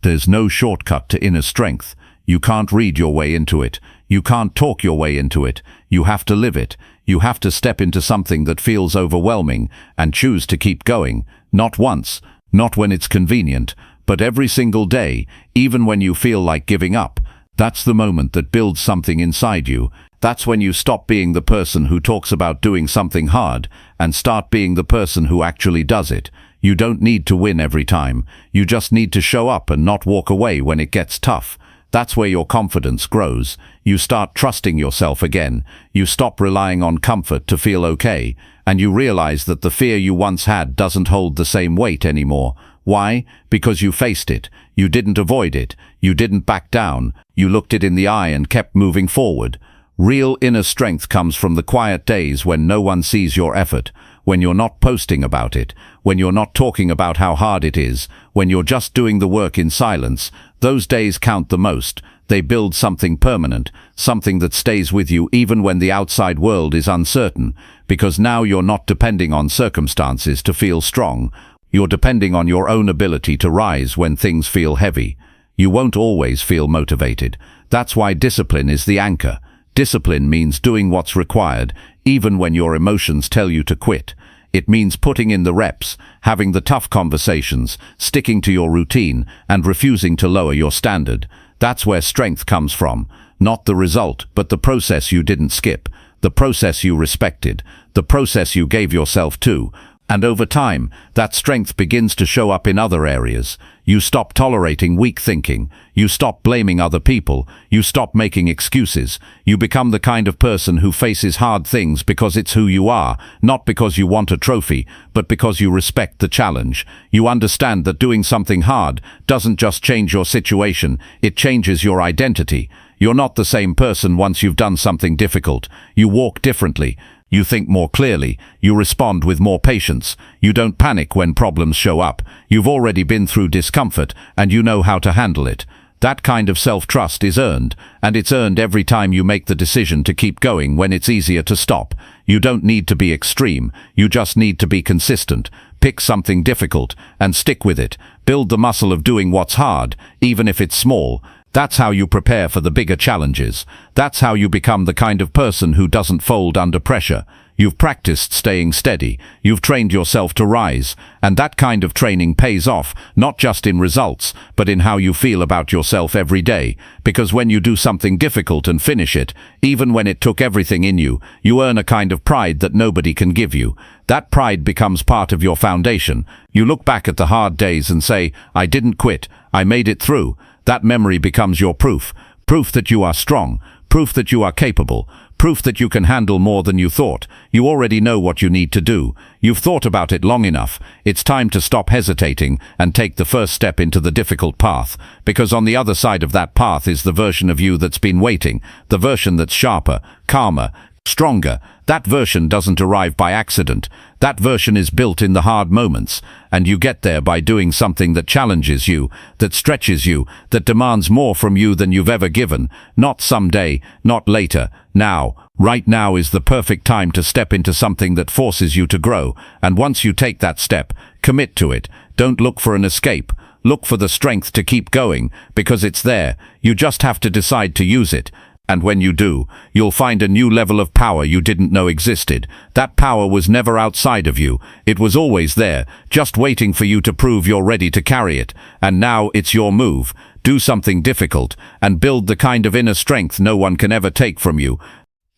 There's no shortcut to inner strength. You can't read your way into it. You can't talk your way into it. You have to live it. You have to step into something that feels overwhelming and choose to keep going. Not once, not when it's convenient, but every single day, even when you feel like giving up. That's the moment that builds something inside you. That's when you stop being the person who talks about doing something hard and start being the person who actually does it. You don't need to win every time. You just need to show up and not walk away when it gets tough. That's where your confidence grows. You start trusting yourself again. You stop relying on comfort to feel okay, and you realize that the fear you once had doesn't hold the same weight anymore. Why? Because you faced it. You didn't avoid it. You didn't back down. You looked it in the eye and kept moving forward. Real inner strength comes from the quiet days when no one sees your effort, when you're not posting about it, when you're not talking about how hard it is, when you're just doing the work in silence. Those days count the most. They build something permanent, something that stays with you even when the outside world is uncertain, because now you're not depending on circumstances to feel strong. You're depending on your own ability to rise when things feel heavy. You won't always feel motivated. That's why discipline is the anchor. Discipline means doing what's required, even when your emotions tell you to quit. It means putting in the reps, having the tough conversations, sticking to your routine, and refusing to lower your standard. That's where strength comes from. Not the result, but the process you didn't skip, the process you respected, the process you gave yourself to. And over time, that strength begins to show up in other areas. You stop tolerating weak thinking. You stop blaming other people. You stop making excuses. You become the kind of person who faces hard things because it's who you are, not because you want a trophy, but because you respect the challenge. You understand that doing something hard doesn't just change your situation, it changes your identity. You're not the same person once you've done something difficult. You walk differently. You think more clearly. You respond with more patience. You don't panic when problems show up. You've already been through discomfort, and you know how to handle it. That kind of self-trust is earned, and it's earned every time you make the decision to keep going when it's easier to stop. You don't need to be extreme. You just need to be consistent. Pick something difficult and stick with it. Build the muscle of doing what's hard, even if it's small. That's how you prepare for the bigger challenges. That's how you become the kind of person who doesn't fold under pressure. You've practiced staying steady. You've trained yourself to rise. And that kind of training pays off, not just in results, but in how you feel about yourself every day. Because when you do something difficult and finish it, even when it took everything in you, you earn a kind of pride that nobody can give you. That pride becomes part of your foundation. You look back at the hard days and say, I didn't quit. I made it through. That memory becomes your proof. Proof that you are strong. Proof that you are capable. Proof that you can handle more than you thought. You already know what you need to do. You've thought about it long enough. It's time to stop hesitating and take the first step into the difficult path. Because on the other side of that path is the version of you that's been waiting. The version that's sharper, calmer, stronger. That version doesn't arrive by accident. That version is built in the hard moments, and you get there by doing something that challenges you, that stretches you, that demands more from you than you've ever given. Not someday, not later, now. Right now is the perfect time to step into something that forces you to grow, and once you take that step, commit to it. Don't look for an escape. Look for the strength to keep going, because it's there. You just have to decide to use it. And when you do, you'll find a new level of power you didn't know existed. That power was never outside of you. It was always there, just waiting for you to prove you're ready to carry it. And now it's your move. Do something difficult, and build the kind of inner strength no one can ever take from you.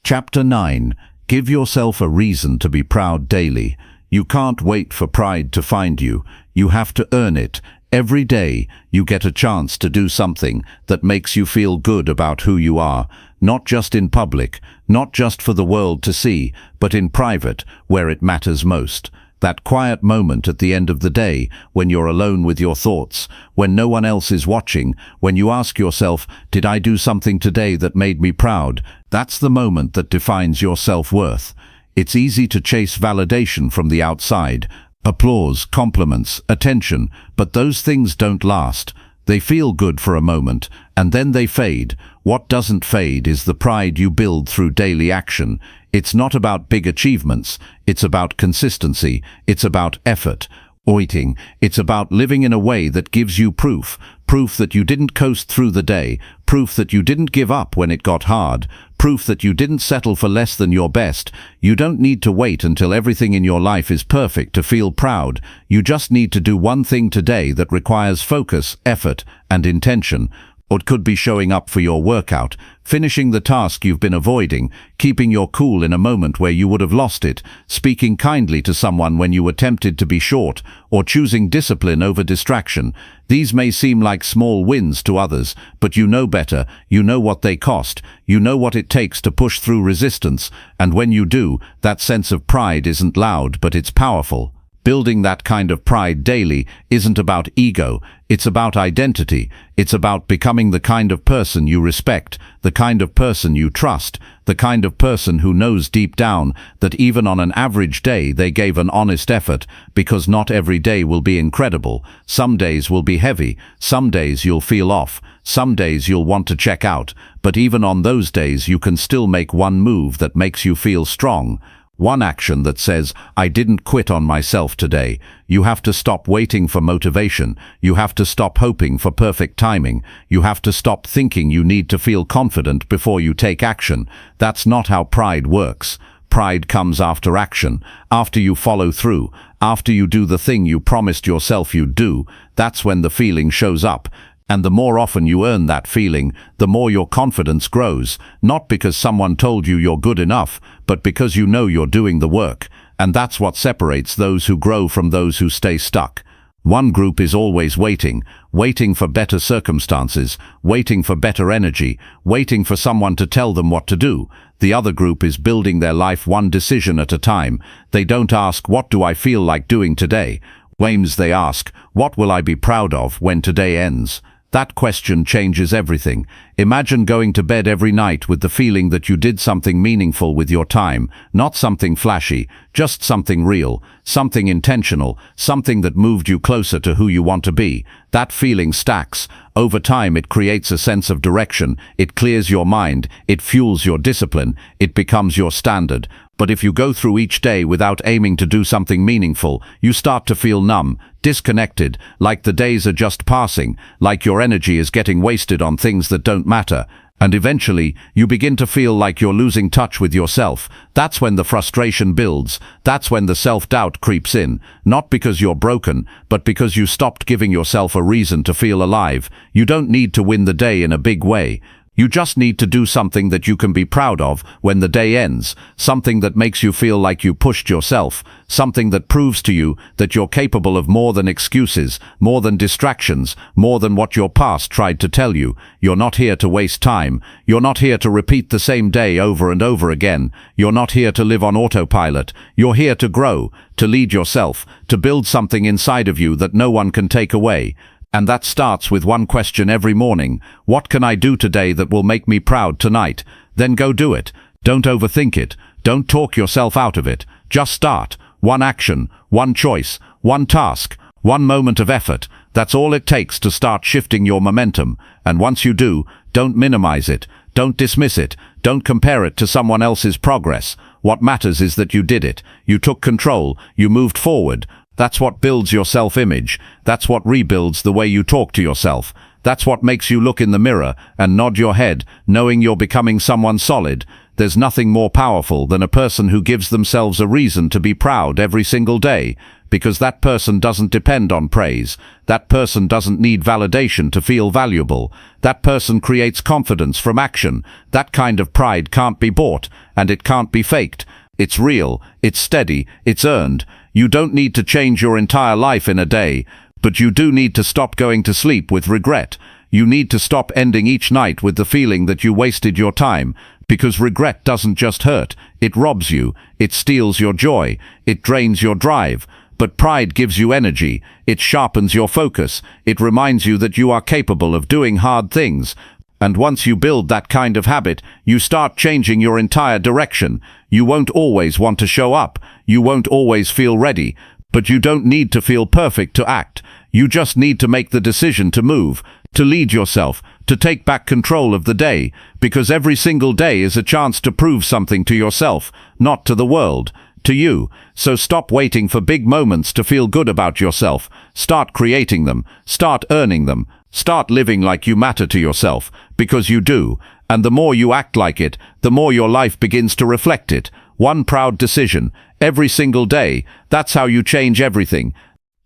Chapter 9. Give yourself a reason to be proud daily. You can't wait for pride to find you. You have to earn it. Every day, you get a chance to do something that makes you feel good about who you are, not just in public, not just for the world to see, but in private, where it matters most. That quiet moment at the end of the day, when you're alone with your thoughts, when no one else is watching, when you ask yourself, did I do something today that made me proud? That's the moment that defines your self-worth. It's easy to chase validation from the outside, applause, compliments, attention, but those things don't last. They feel good for a moment, and then they fade. What doesn't fade is the pride you build through daily action. It's not about big achievements, it's about consistency, it's about effort. Waiting, it's about living in a way that gives you proof. Proof that you didn't coast through the day, proof that you didn't give up when it got hard, proof that you didn't settle for less than your best. You don't need to wait until everything in your life is perfect to feel proud. You just need to do one thing today that requires focus, effort, and intention. Or it could be showing up for your workout, finishing the task you've been avoiding, keeping your cool in a moment where you would have lost it, speaking kindly to someone when you were tempted to be short, or choosing discipline over distraction. These may seem like small wins to others, but you know better, you know what they cost, you know what it takes to push through resistance, and when you do, that sense of pride isn't loud, but it's powerful. Building that kind of pride daily isn't about ego, it's about identity. It's about becoming the kind of person you respect, the kind of person you trust, the kind of person who knows deep down that even on an average day they gave an honest effort, because not every day will be incredible. Some days will be heavy, some days you'll feel off, some days you'll want to check out, but even on those days you can still make one move that makes you feel strong. One action that says, I didn't quit on myself today. You have to stop waiting for motivation. You have to stop hoping for perfect timing. You have to stop thinking you need to feel confident before you take action. That's not how pride works. Pride comes after action, after you follow through, after you do the thing you promised yourself you'd do. That's when the feeling shows up. And the more often you earn that feeling, the more your confidence grows, not because someone told you you're good enough, but because you know you're doing the work. And that's what separates those who grow from those who stay stuck. One group is always waiting, waiting for better circumstances, waiting for better energy, waiting for someone to tell them what to do. The other group is building their life one decision at a time. They don't ask, what do I feel like doing today? They ask, what will I be proud of when today ends? That question changes everything. Imagine going to bed every night with the feeling that you did something meaningful with your time, not something flashy, just something real, something intentional, something that moved you closer to who you want to be. That feeling stacks. Over time it creates a sense of direction, it clears your mind, it fuels your discipline, it becomes your standard. But if you go through each day without aiming to do something meaningful, you start to feel numb, disconnected, like the days are just passing, like your energy is getting wasted on things that don't matter. And eventually, you begin to feel like you're losing touch with yourself. That's when the frustration builds. That's when the self-doubt creeps in. Not because you're broken, but because you stopped giving yourself a reason to feel alive. You don't need to win the day in a big way. You just need to do something that you can be proud of when the day ends, something that makes you feel like you pushed yourself, something that proves to you that you're capable of more than excuses, more than distractions, more than what your past tried to tell you. You're not here to waste time. You're not here to repeat the same day over and over again. You're not here to live on autopilot. You're here to grow, to lead yourself, to build something inside of you that no one can take away. And that starts with one question every morning. What can I do today that will make me proud tonight? Then go do it. Don't overthink it. Don't talk yourself out of it. Just start. One action, one choice, one task, one moment of effort. That's all it takes to start shifting your momentum. And once you do, don't minimize it. Don't dismiss it. Don't compare it to someone else's progress. What matters is that you did it. You took control. You moved forward. That's what builds your self-image. That's what rebuilds the way you talk to yourself. That's what makes you look in the mirror and nod your head, knowing you're becoming someone solid. There's nothing more powerful than a person who gives themselves a reason to be proud every single day, because that person doesn't depend on praise. That person doesn't need validation to feel valuable. That person creates confidence from action. That kind of pride can't be bought, and it can't be faked. It's real, it's steady, it's earned. You don't need to change your entire life in a day, but you do need to stop going to sleep with regret. You need to stop ending each night with the feeling that you wasted your time, because regret doesn't just hurt, it robs you, it steals your joy, it drains your drive. But pride gives you energy, it sharpens your focus, it reminds you that you are capable of doing hard things. And once you build that kind of habit, you start changing your entire direction. You won't always want to show up. You won't always feel ready. But you don't need to feel perfect to act. You just need to make the decision to move, to lead yourself, to take back control of the day. Because every single day is a chance to prove something to yourself, not to the world, to you. So stop waiting for big moments to feel good about yourself. Start creating them. Start earning them. Start living like you matter to yourself, because you do. And the more you act like it, the more your life begins to reflect it. One proud decision, every single day. That's how you change everything.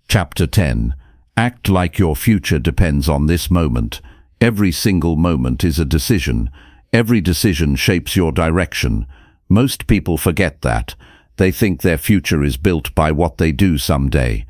Chapter 10. Act like your future depends on this moment. Every single moment is a decision. Every decision shapes your direction. Most people forget that. They think their future is built by what they do someday.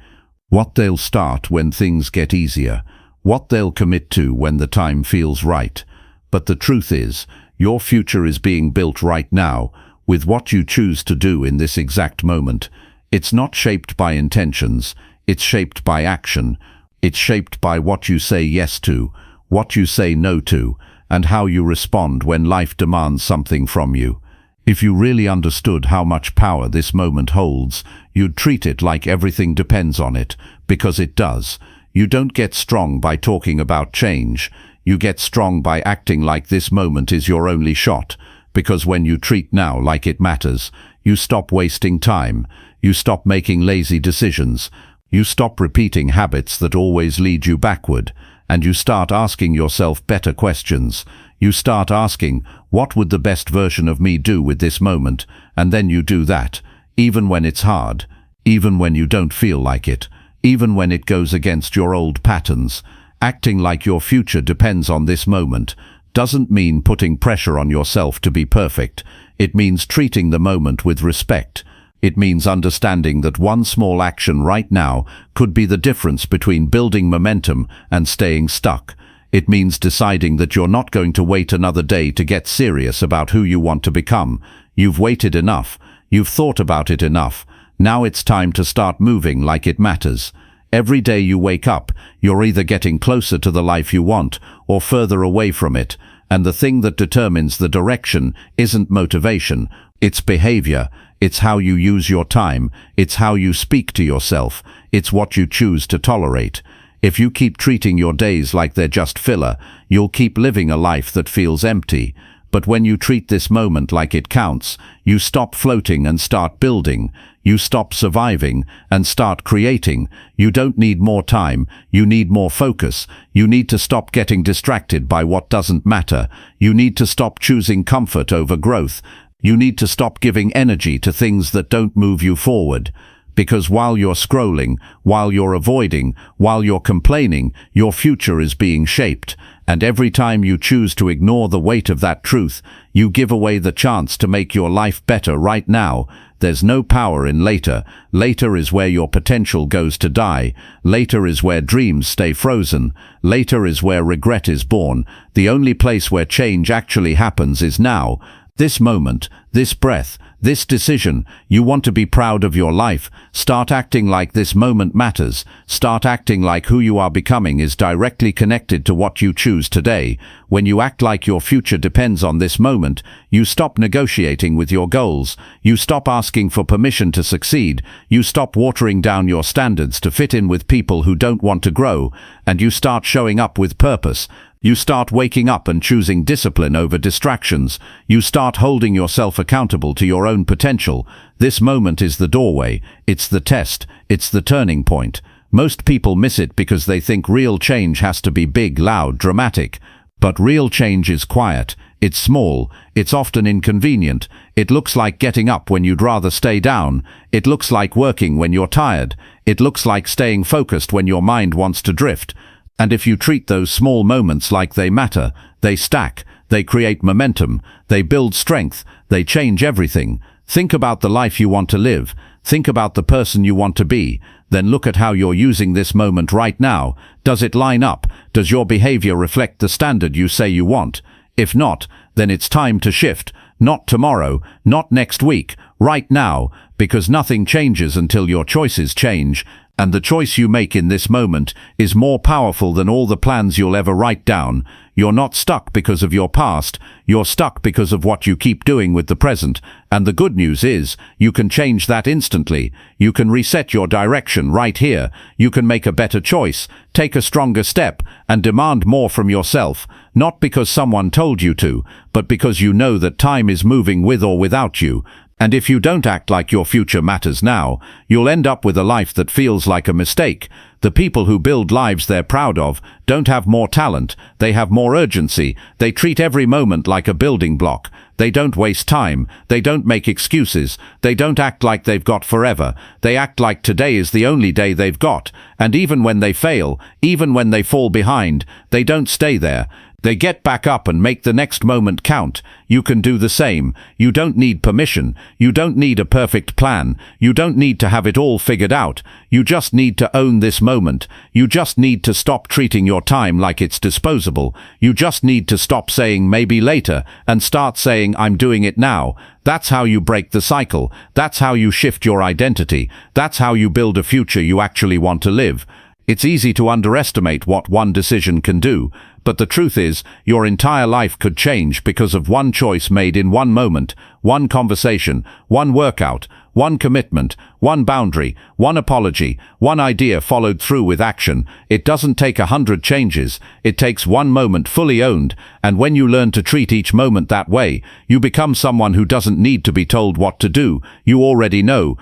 What they'll start when things get easier. What they'll commit to when the time feels right. But the truth is, your future is being built right now, with what you choose to do in this exact moment. It's not shaped by intentions, it's shaped by action. It's shaped by what you say yes to, what you say no to, and how you respond when life demands something from you. If you really understood how much power this moment holds, you'd treat it like everything depends on it, because it does. You don't get strong by talking about change. You get strong by acting like this moment is your only shot, because when you treat now like it matters, you stop wasting time. You stop making lazy decisions. You stop repeating habits that always lead you backward, and you start asking yourself better questions. You start asking, what would the best version of me do with this moment? And then you do that, even when it's hard, even when you don't feel like it, even when it goes against your old patterns. Acting like your future depends on this moment doesn't mean putting pressure on yourself to be perfect. It means treating the moment with respect. It means understanding that one small action right now could be the difference between building momentum and staying stuck. It means deciding that you're not going to wait another day to get serious about who you want to become. You've waited enough. You've thought about it enough. Now it's time to start moving like it matters. Every day you wake up, you're either getting closer to the life you want or further away from it. And the thing that determines the direction isn't motivation, it's behavior. It's how you use your time. It's how you speak to yourself. It's what you choose to tolerate. If you keep treating your days like they're just filler, you'll keep living a life that feels empty. But when you treat this moment like it counts, you stop floating and start building. You stop surviving and start creating. You don't need more time. You need more focus. You need to stop getting distracted by what doesn't matter. You need to stop choosing comfort over growth. You need to stop giving energy to things that don't move you forward. Because while you're scrolling, while you're avoiding, while you're complaining, your future is being shaped. And every time you choose to ignore the weight of that truth, you give away the chance to make your life better right now. There's no power in later. Later is where your potential goes to die. Later is where dreams stay frozen. Later is where regret is born. The only place where change actually happens is now. This moment, this breath, this decision. You want to be proud of your life. Start acting like this moment matters. Start acting like who you are becoming is directly connected to what you choose today. When you act like your future depends on this moment, you stop negotiating with your goals. You stop asking for permission to succeed. You stop watering down your standards to fit in with people who don't want to grow. And you start showing up with purpose. You start waking up and choosing discipline over distractions. You start holding yourself accountable to your own potential. This moment is the doorway. It's the test. It's the turning point. Most people miss it because they think real change has to be big, loud, dramatic. But real change is quiet. It's small. It's often inconvenient. It looks like getting up when you'd rather stay down. It looks like working when you're tired. It looks like staying focused when your mind wants to drift. And if you treat those small moments like they matter, they stack, they create momentum, they build strength, they change everything. Think about the life you want to live. Think about the person you want to be. Then look at how you're using this moment right now. Does it line up? Does your behavior reflect the standard you say you want? If not, then it's time to shift. Not tomorrow, not next week, right now, because nothing changes until your choices change. And the choice you make in this moment is more powerful than all the plans you'll ever write down. You're not stuck because of your past. You're stuck because of what you keep doing with the present. And the good news is, you can change that instantly. You can reset your direction right here. You can make a better choice, take a stronger step, and demand more from yourself. Not because someone told you to, but because you know that time is moving with or without you. And if you don't act like your future matters now, you'll end up with a life that feels like a mistake. The people who build lives they're proud of don't have more talent, they have more urgency. They treat every moment like a building block. They don't waste time. They don't make excuses. They don't act like they've got forever. They act like today is the only day they've got. And even when they fail, even when they fall behind, they don't stay there. They get back up and make the next moment count. You can do the same. You don't need permission. You don't need a perfect plan. You don't need to have it all figured out. You just need to own this moment. You just need to stop treating your time like it's disposable. You just need to stop saying maybe later and start saying I'm doing it now. That's how you break the cycle. That's how you shift your identity. That's how you build a future you actually want to live. It's easy to underestimate what one decision can do, but the truth is, your entire life could change because of one choice made in one moment, one conversation, one workout, one commitment, one boundary, one apology, one idea followed through with action. It doesn't take 100 changes, it takes one moment fully owned, and when you learn to treat each moment that way, you become someone who doesn't need to be told what to do. You already know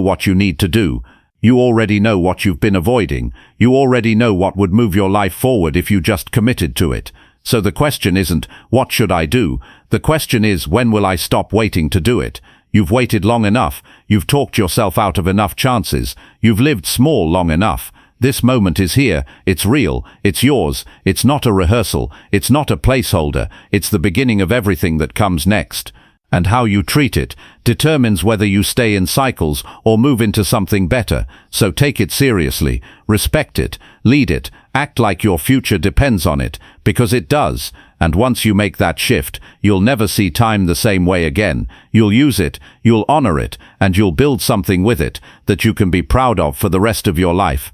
what you need to do. You already know what you've been avoiding. You already know what would move your life forward if you just committed to it. So the question isn't, what should I do? The question is, when will I stop waiting to do it? You've waited long enough. You've talked yourself out of enough chances. You've lived small long enough. This moment is here. It's real. It's yours. It's not a rehearsal. It's not a placeholder. It's the beginning of everything that comes next. And how you treat it determines whether you stay in cycles or move into something better. So take it seriously, respect it, lead it, act like your future depends on it, because it does. And once you make that shift, you'll never see time the same way again. You'll use it, you'll honor it, and you'll build something with it that you can be proud of for the rest of your life.